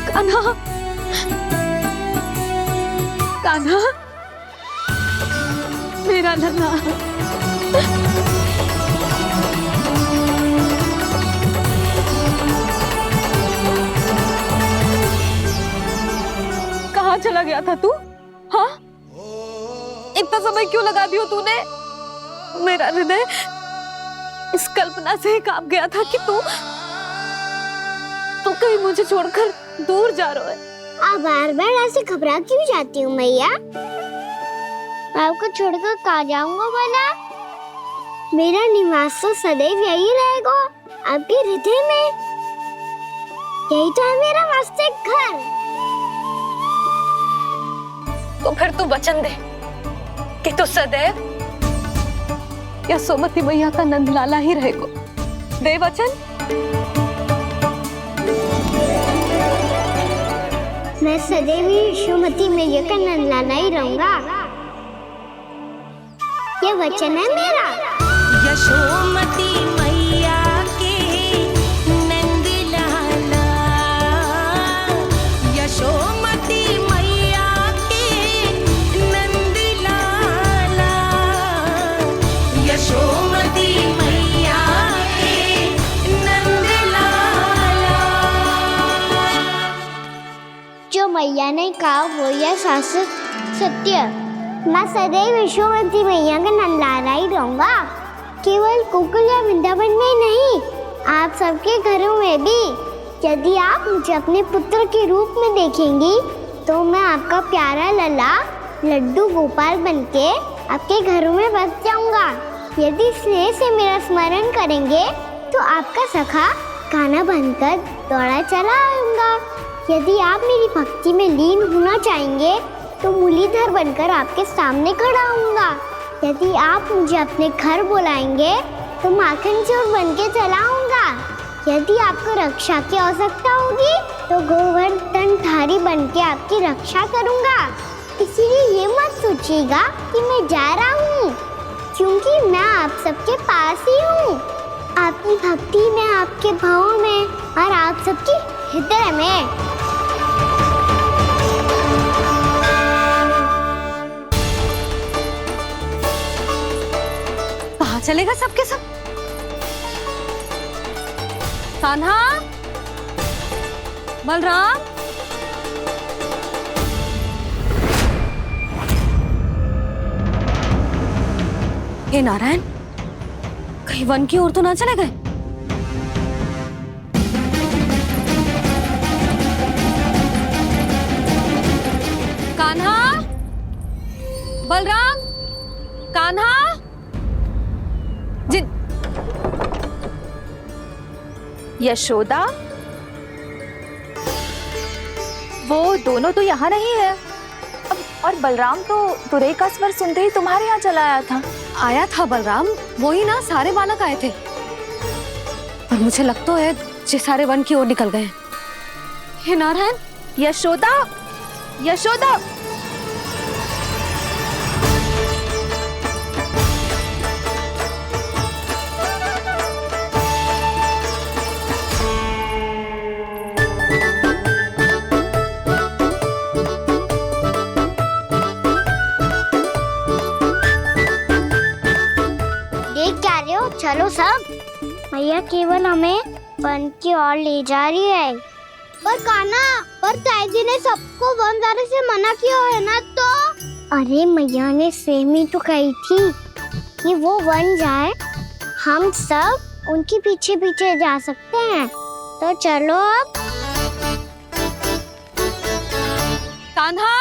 कान्हा, कान्हा, मेरा लल्ला। कहाँ चला गया था तू? हाँ, इतना समय क्यों लगा दियो तूने? मेरा हृदय इस कल्पना से ही कांप गया था कि तू कहीं मुझे छोड़कर दूर जा रहा है। आप बार बार ऐसे घबरा क्यों जाती हूँ मैया? आपको छोड़कर कहाँ जाऊंगा भला? मेरा निवास तो सदैव यही रहेगा, आपके हृदय में। यही तो है मेरा वास्तविक घर। तो फिर तू वचन दे कि तू सदैव यशोमती मैया का नंदलाला ही रहेगा। दे वचन। मैं सदैव यशोमती मैया का नंदलाला ही रहूंगा। ये वचन है मेरा। यशोमती मैया के नंदलाला, यशोमती मैया के नंदलाला, यशोमती मैया के नंदलाला। जो मैया ने कहा वो यह शास्त्र सत्य। मैं सदैव यशोमती मैया का नंदलाला ही रहूंगा। केवल गोकुल या वृंदावन में नहीं, आप सबके घरों में भी। यदि आप मुझे अपने पुत्र के रूप में देखेंगी तो मैं आपका प्यारा लल्ला लड्डू गोपाल बनके आपके घरों में बस जाऊंगा। यदि स्नेह से मेरा स्मरण करेंगे तो आपका सखा कान्हा बनकर दौड़ा चला आऊंगा। यदि आप मेरी भक्ति में लीन होना चाहेंगे तो मुरलीधर बनकर आपके सामने खड़ा होऊंगा। यदि आप मुझे अपने घर बुलाएंगे तो माखन चोर बनके चला आऊंगा। यदि आपको रक्षा की आवश्यकता होगी तो गोवर्धनधारी बनके आपकी रक्षा करूंगा। इसीलिए ये मत सोचिएगा कि मैं जा रहा हूँ, क्योंकि मैं आप सबके पास ही हूँ, आपकी भक्ति में, आपके भाव में और आप सबके हृदय में। कहाँ चलेगा सबके सब? कान्हा, बलराम, हे नारायण, कहीं वन की ओर तो ना चले गए? कान्हा, बलराम, कान्हा, यशोदा, वो दोनों तो यहाँ नहीं है। और बलराम तो तुरई का स्वर सुनते ही तुम्हारे यहाँ चला आया था बलराम, वही ना सारे बालक आए थे। और मुझे लगता है जे सारे वन की ओर निकल गए। हे नारायण, यशोदा, यशोदा, चलो सब, मैया केवल हमें वन की ओर ले जा रही है। पर कान्हा, पर ताई जी ने सबको वन जाने से मना किया है ना। तो अरे मैया ने सेम ही तो कही थी कि वो वन जाए, हम सब उनके पीछे पीछे जा सकते हैं। तो चलो अब। कान्हा,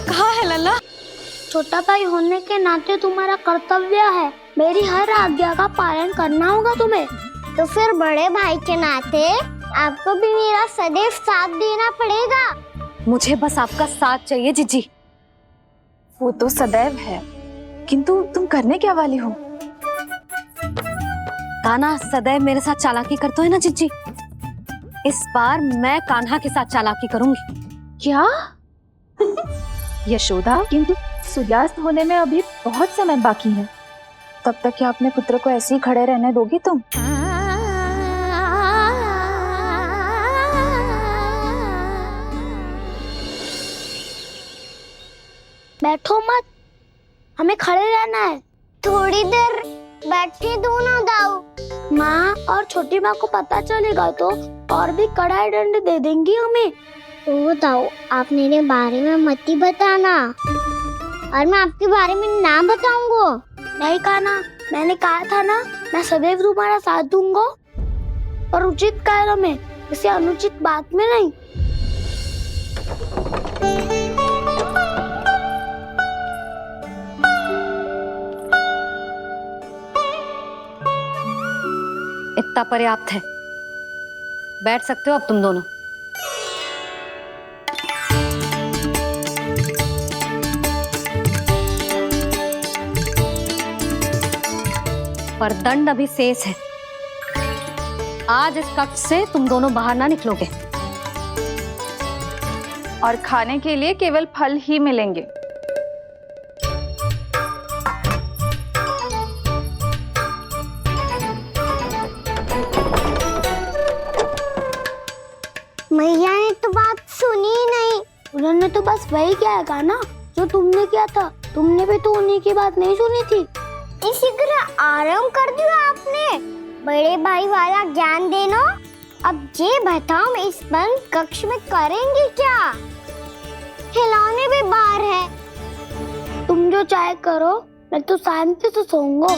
कहाँ है लल्ला? छोटा भाई होने के नाते तुम्हारा कर्तव्य है, मेरी हर आज्ञा का पालन करना होगा तुम्हें। तो फिर बड़े भाई के नाते आपको भी मेरा सदैव साथ देना पड़ेगा। मुझे बस आपका साथ चाहिए जीजी। वो तो सदैव है, किंतु तुम करने क्या वाली हो? कान्हा सदैव मेरे साथ चालाकी करता है ना जीजी। इस बार मैं कान्हा के साथ चालाकी करूंगी। क्या? यशोदा, किंतु सूर्यास्त होने में अभी बहुत समय बाकी है। तब तक क्या अपने पुत्र को ऐसे ही खड़े रहने दोगी तुम? बैठो मत, हमें खड़े रहना है। थोड़ी देर बैठे दो ना दाऊ। माँ और छोटी माँ को पता चलेगा तो और भी कड़ा दंड दे देंगी हमें। तो दाऊ, आप मेरे बारे में मत ही बताना, और मैं आपके बारे में ना बताऊंगा। नहीं कान्हा, मैंने कहा था ना, मैं सदैव तुम्हारा साथ दूंगा, और उचित कार्य में, इसे अनुचित बात में नहीं। इतना पर्याप्त है, बैठ सकते हो अब तुम दोनों। पर दंड अभी शेष है। आज इस कक्ष से तुम दोनों बाहर ना निकलोगे, और खाने के लिए केवल फल ही मिलेंगे। मैया ने तो बात सुनी ही नहीं। उन्होंने तो बस वही किया है ना जो तुमने किया था। तुमने भी तो उन्हीं की बात नहीं सुनी थी। इसी तरह आराम कर दिया आपने। बड़े भाई वाला ज्ञान देना। अब ये बताओ, मैं इस बंद कक्ष में करेंगे क्या? खिलौने भी बाहर है। तुम जो चाहे करो, मैं तो शांति से सोऊंगा।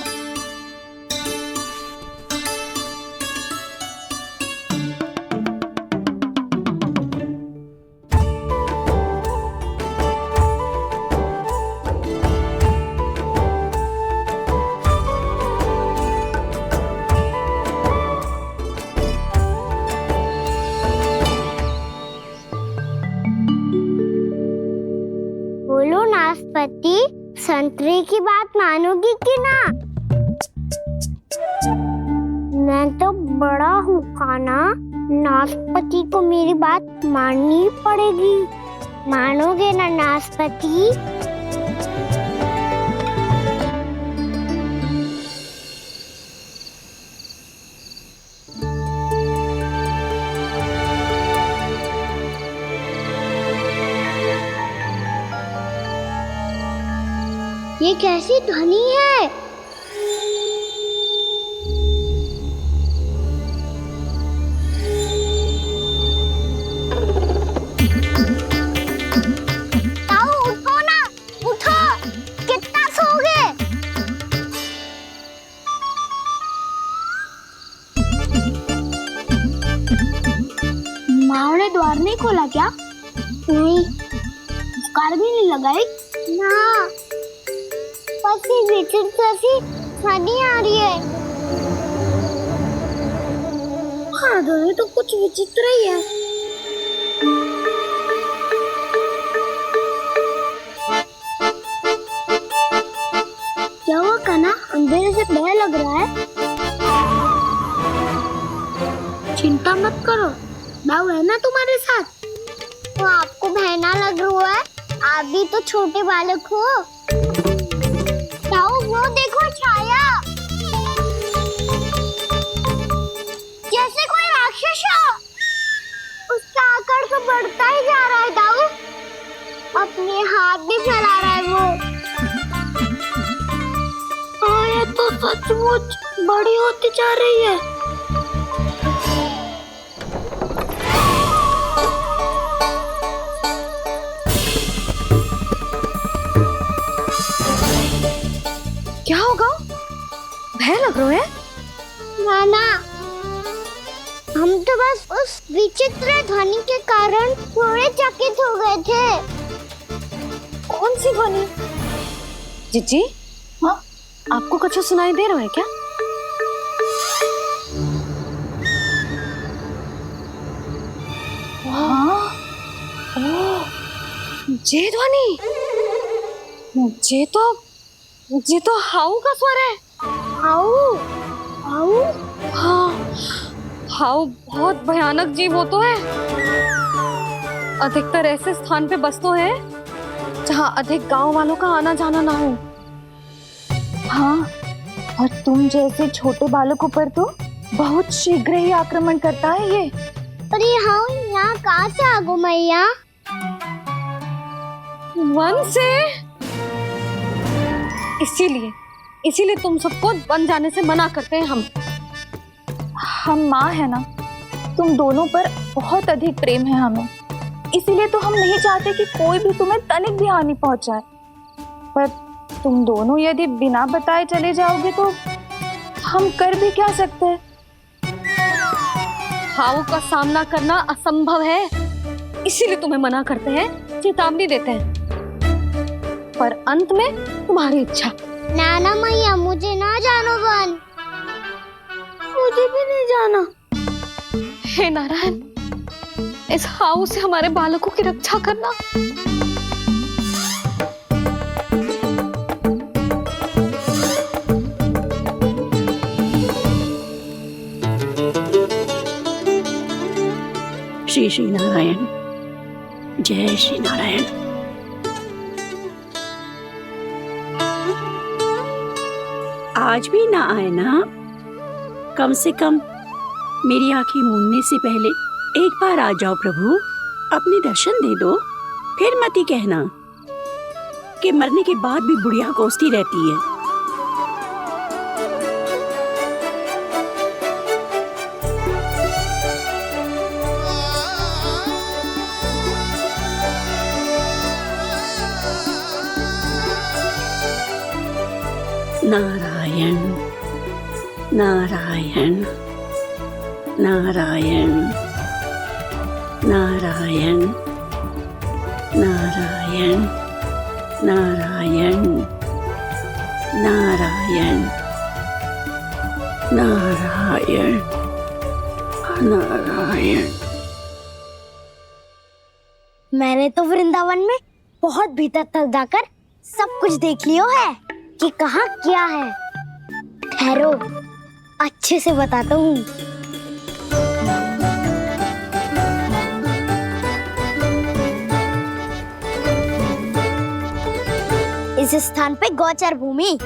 संतरे की बात मानोगी कि ना? मैं तो बड़ा हूँ कान्हा, नाशपति को मेरी बात माननी पड़ेगी। मानोगे ना नाशपति? ये कैसी ध्वनि है? ताऊ उठो ना, उठो, कितना सोओगे? माँ ने द्वार नहीं खोला क्या? नहीं। कार भी नहीं लगाई? ना। बस ये विचित्र सी ध्वनि आ रही है। हाँ, ध्वनि तो कुछ विचित्र ही है। क्या हुआ कान्हा? अंधेरे से भय लग रहा है? चिंता मत करो, दाऊ है ना तुम्हारे साथ। तो आपको भय ना लग रहा है? आप भी तो छोटे बालक हो। दाऊ वो देखो छाया, जैसे कोई राक्षस हो। उसका आकार तो बढ़ता ही जा रहा है दाऊ, अपने हाथ भी फैला रहा है वो। हाँ, ये तो सचमुच बड़ी होती जा रही है। क्या होगा? भय लग रहा है? नाना, हम तो बस उस विचित्र ध्वनि के कारण थोड़े चकित हो गए थे। कौन सी ध्वनि? जीजी, हाँ, आपको कुछ सुनाई दे रहा है क्या? हाँ, ओह, ये ध्वनि, ये तो हाउ का स्वर है। हाउ? हाउ? हाँ, हाउ बहुत भयानक जीव हो तो है। अधिकतर ऐसे स्थान पे बसते हैं जहाँ अधिक गांव वालों का आना जाना ना हो। हाँ, और तुम जैसे छोटे बालकों पर तो बहुत शीघ्र ही आक्रमण करता है ये। पर ये हाउ यहाँ कहाँ से आ गो मैया? वन से। इसीलिए तुम सबको वन जाने से मना करते हैं हम माँ है ना, तुम दोनों पर बहुत अधिक प्रेम है हमें, इसीलिए तो हम नहीं चाहते कि कोई भी तुम्हें तनिक भी हानि पहुंचाए। पर तुम दोनों यदि बिना बताए चले जाओगे तो हम कर भी क्या सकते हैं? हाउ का सामना करना असंभव है, इसीलिए तुम्हें मना करते हैं, चेतावनी देते हैं। पर अंत में तुम्हारी इच्छा। नाना मैया, मुझे ना जानो वन। मुझे भी नहीं जाना। हे नारायण, इस हाउ से हमारे बालकों की रक्षा करना। श्री श्री नारायण, जय श्री नारायण। आज भी ना आए ना? कम से कम मेरी आंखें मूंदने से पहले एक बार आ जाओ प्रभु, अपने दर्शन दे दो। फिर मत ही कहना कि मरने के बाद भी बुढ़िया कोसती रहती है। नारायण नारायण नारायण नारायण नारायण नारायण नारायण नारायण नारायण। मैंने तो वृंदावन में बहुत भीतर तक जाकर सब कुछ देख लियो है कि कहाँ क्या है? ठहरो, अच्छे से बताता हूँ। इस स्थान पे गौचर भूमि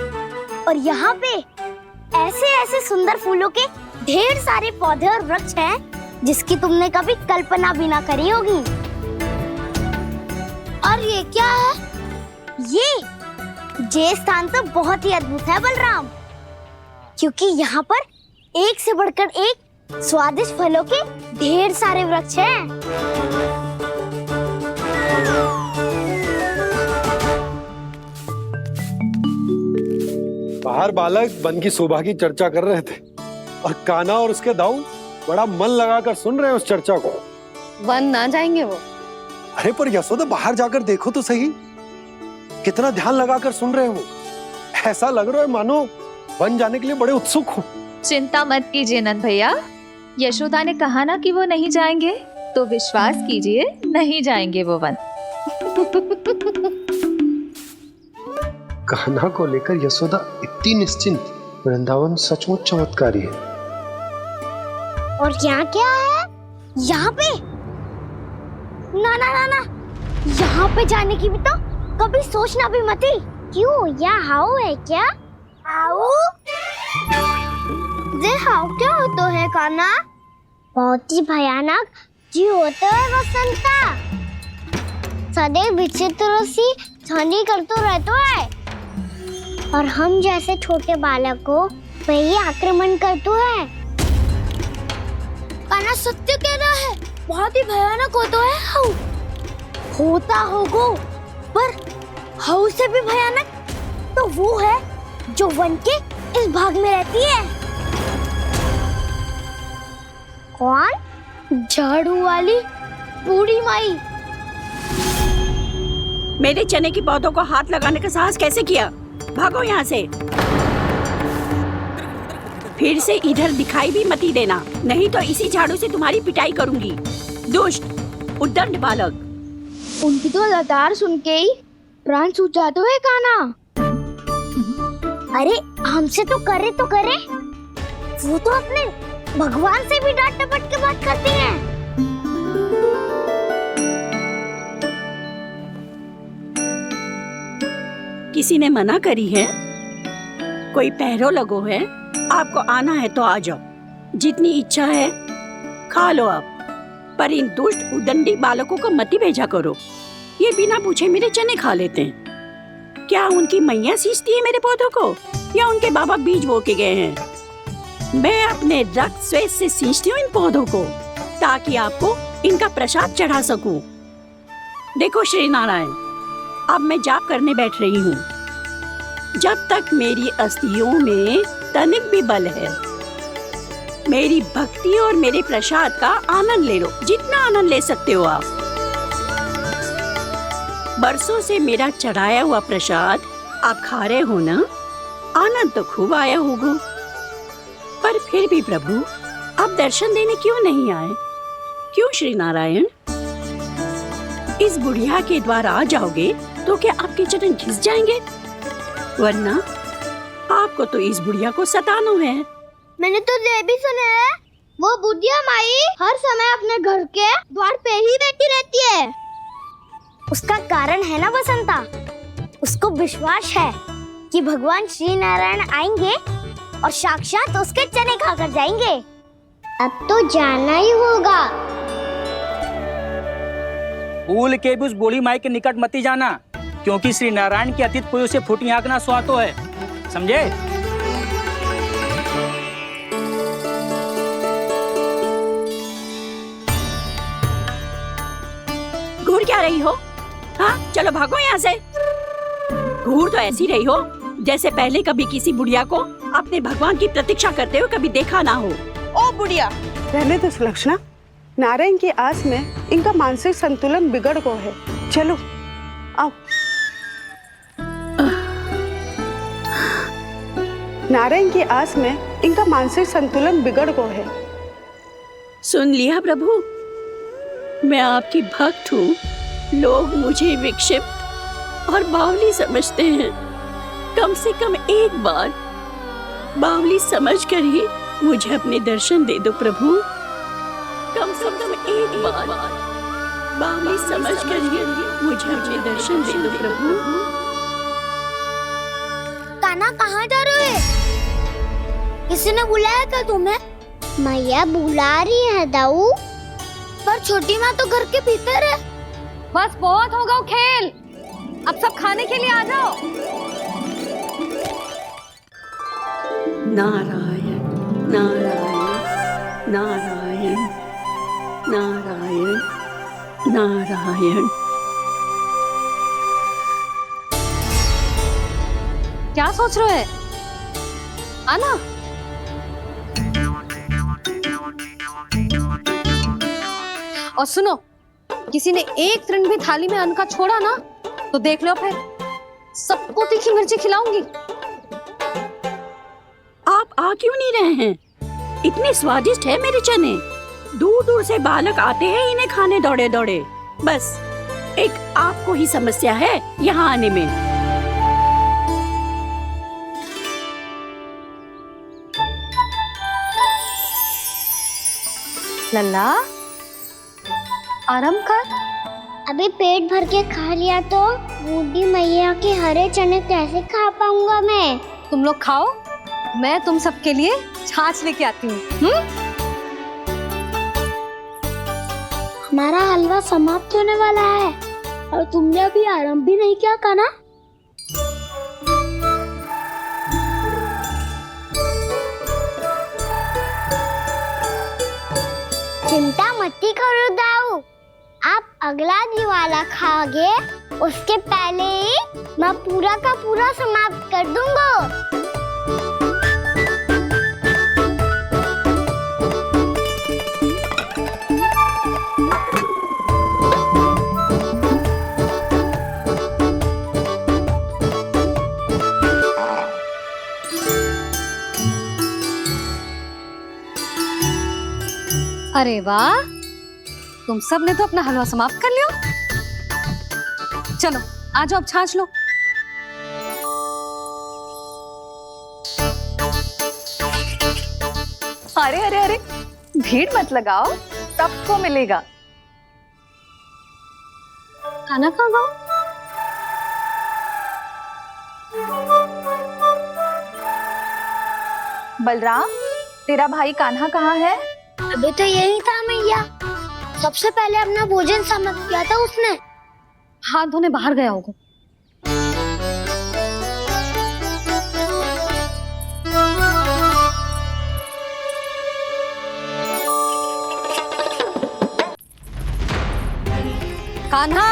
और यहाँ पे ऐसे ऐसे सुंदर फूलों के ढेर सारे पौधे और वृक्ष हैं जिसकी तुमने कभी कल्पना भी ना करी होगी। और ये क्या है? ये स्थान तो बहुत ही अद्भुत है बलराम, क्योंकि यहाँ पर एक से बढ़कर एक स्वादिष्ट फलों के ढेर सारे वृक्ष हैं। बाहर बालक वन की शोभा की चर्चा कर रहे थे और कान्हा और उसके दाऊ बड़ा मन लगाकर सुन रहे हैं उस चर्चा को। वन ना जाएंगे वो? अरे पर यशोदा, बाहर जाकर देखो तो सही, कितना ध्यान लगाकर सुन रहे हो। ऐसा लग रहा है मानो वन जाने के लिए बड़े उत्सुक हो। चिंता मत कीजिए नंद भैया, यशोदा ने कहा ना कि वो नहीं जाएंगे, तो विश्वास कीजिए नहीं जाएंगे वो वन। कान्हा को लेकर यशोदा इतनी निश्चिंत, वृंदावन सचमुच चमत्कारी है। और यहाँ क्या है? यहाँ पे ना ना ना ना, यहाँ पे जाने की भी तो कभी सोचना भी मत ही। क्यों, यहाँ हाउ है क्या? हाउ? ये हाउ क्या होता है कान्हा? बहुत ही भयानक जी होता है वसंता, सदैव विचित्र सी ध्वनि करते रहता है और हम जैसे छोटे बालक को वही आक्रमण करते है। कान्हा सत्य कह रहा है, बहुत ही भयानक होता है हाउ। होता होगा, पर हाउ से भी भयानक तो वो है जो वन के इस भाग में रहती है। कौन? झाड़ू वाली बूढ़ी माई। मेरे चने की पौधों को हाथ लगाने का साहस कैसे किया? भागो यहाँ से। फिर से इधर दिखाई भी मत देना, नहीं तो इसी झाड़ू से तुम्हारी पिटाई करूंगी। दुष्ट, उद्दंड बालक। उनकी तो लतार सुन के ही प्राण सूझ जाते हैं कान्हा। अरे हमसे तो करे, वो तो अपने भगवान से भी डांट डपट के बात करती हैं। किसी ने मना करी है? कोई पहरो लगो है? आपको आना है तो आ जाओ, जितनी इच्छा है खा लो आप, पर इन दुष्ट उदंडी बालकों को मत भेजा करो। ये बिना पूछे मेरे चने खा लेते हैं। क्या उनकी मैया सींचती है मेरे पौधों को, या उनके बाबा बीज बो के गए हैं? मैं अपने रक्त स्वेद से सींचती हूँ इन पौधों को, ताकि आपको इनका प्रसाद चढ़ा सकूं। देखो श्री नारायण, अब मैं जाप करने बैठ रही हूँ। जब तक मेरी अस्थियों में तनिक भी बल है, मेरी भक्ति और मेरे प्रसाद का आनंद ले लो, जितना आनंद ले सकते हो आप। बरसों से मेरा चढ़ाया हुआ प्रसाद आप खा रहे हो ना, आनंद तो खूब आया होगा। पर फिर भी प्रभु, आप दर्शन देने क्यों नहीं आए? क्यों श्री नारायण? इस बुढ़िया के द्वार आ जाओगे तो क्या आपके चरण घिस जाएंगे? वरना आपको तो इस बुढ़िया को सताना है। मैंने तो ये भी सुना है, वो बुढ़िया माई हर समय अपने घर के द्वार पे ही बैठी रहती है। उसका कारण है ना बसंता, उसको विश्वास है कि भगवान श्री नारायण आएंगे और साक्षात उसके चने खाकर जाएंगे। अब तो जाना ही होगा। भूल के भी उस बूढ़ी माई के निकट मत जाना, क्योंकि श्री नारायण की अतीत पुरुष से फूटी आंख ना सुहातो है, समझे? घूर क्या रही हो? हाँ, चलो भागो यहाँ से। घूर तो ऐसी रही हो जैसे पहले कभी किसी बुढ़िया को अपने भगवान की प्रतीक्षा करते हुए कभी देखा ना हो। ओ बुढ़िया, रहने दो सुलक्षणा। नारायण की आस में इनका मानसिक संतुलन बिगड़ गया है। चलो आओ। नारायण की आस में इनका मानसिक संतुलन बिगड़ गया है। सुन लिया प्रभु, मैं आपकी भक्त हूँ। लोग मुझे विक्षिप्त और बावली समझते हैं। कम से कम एक बार बावली समझकर ही मुझे अपने दर्शन दे दो प्रभु। कम से कम एक बार बावली समझकर ही मुझे अपने दर्शन दे दो प्रभु। कान्हा कहाँ जा रहे हो? किसी ने बुलाया क्या तुम्हें? मैया बुला रही है दाऊ। पर छोटी माँ तो घर के भीतर है। बस बहुत होगा खेल, अब सब खाने के लिए आ जाओ। नारायण नारायण नारायण नारायण नारायण। क्या सोच रहे हो? आना। और सुनो, किसी ने एक तृण भी थाली में अन्न का छोड़ा ना तो देख लो, फिर सबको तीखी मिर्ची खिलाऊंगी। आप आ क्यों नहीं रहे हैं? इतने स्वादिष्ट है मेरे चने। दूर दूर से बालक आते हैं इन्हें खाने दौड़े दौड़े। बस एक आपको ही समस्या है यहाँ आने में। लल्ला, आराम कर। अभी पेट भर के खा लिया तो बूढ़ी मैया के हरे चने कैसे खा पाऊंगा मैं? तुम लोग खाओ, मैं तुम सबके लिए छाछ लेके आती हूँ। हमारा हलवा समाप्त होने वाला है और तुमने अभी आराम भी नहीं किया कान्हा। चिंता मत करो दाऊ, आप अगला दिवाला खाओगे उसके पहले ही मैं पूरा का पूरा समाप्त कर दूंगा। अरे वाह, तुम सब ने तो अपना हलवा समाप्त कर लिया। चलो आ जाओ, अब छाछ लो। अरे अरे अरे, भीड़ मत लगाओ, सबको मिलेगा। खाना खा गो। बलराम, तेरा भाई कान्हा कहाँ है? अभी तो यही था मैया। सबसे पहले अपना भोजन समाप्त किया था उसने। हाथ धोने बाहर गया होगा। कान्हा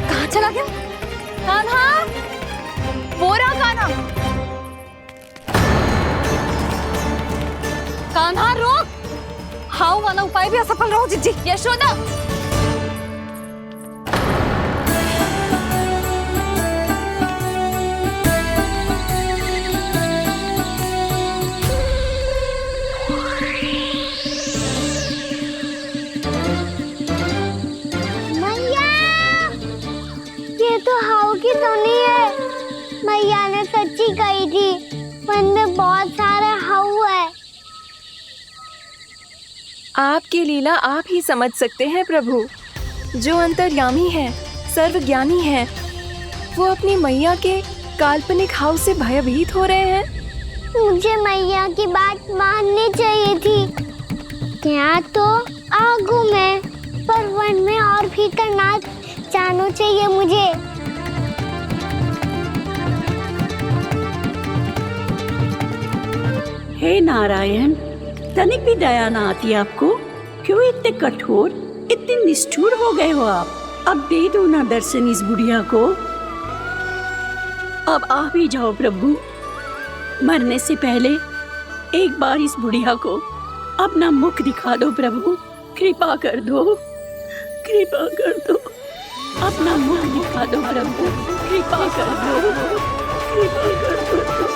कहाँ चला गया? कान्हा, वो रहा कान्हा। कान्हा रोक, हाउ वाला उपाय भी असफल रहो जिज्जी। यशोदा, मैया, ये तो हाउ की धुनी है। मैया ने सच्ची कही थी, वन में बहुत सारे हाउ है। आपकी लीला आप ही समझ सकते हैं प्रभु। जो अंतर्यामी है, सर्वज्ञानी है, वो अपनी मैया के काल्पनिक हाव से भयभीत हो रहे हैं। मुझे मैया की बात माननी चाहिए थी। यहाँ तो आगू में, पर वन में और भीतर ना जाना चाहिए मुझे। हे नारायण, तनिक भी दया ना आती आपको? क्यों इतने कठोर, इतने निष्ठुर हो गए हो आप? अब दे दो ना दर्शन इस बुढ़िया को। अब आ भी जाओ प्रभु। मरने से पहले एक बार इस बुढ़िया को अपना मुख दिखा दो प्रभु। कृपा कर दो, कृपा कर दो। अपना मुख दिखा दो प्रभु, कृपा कर दो, कृपा कर दो।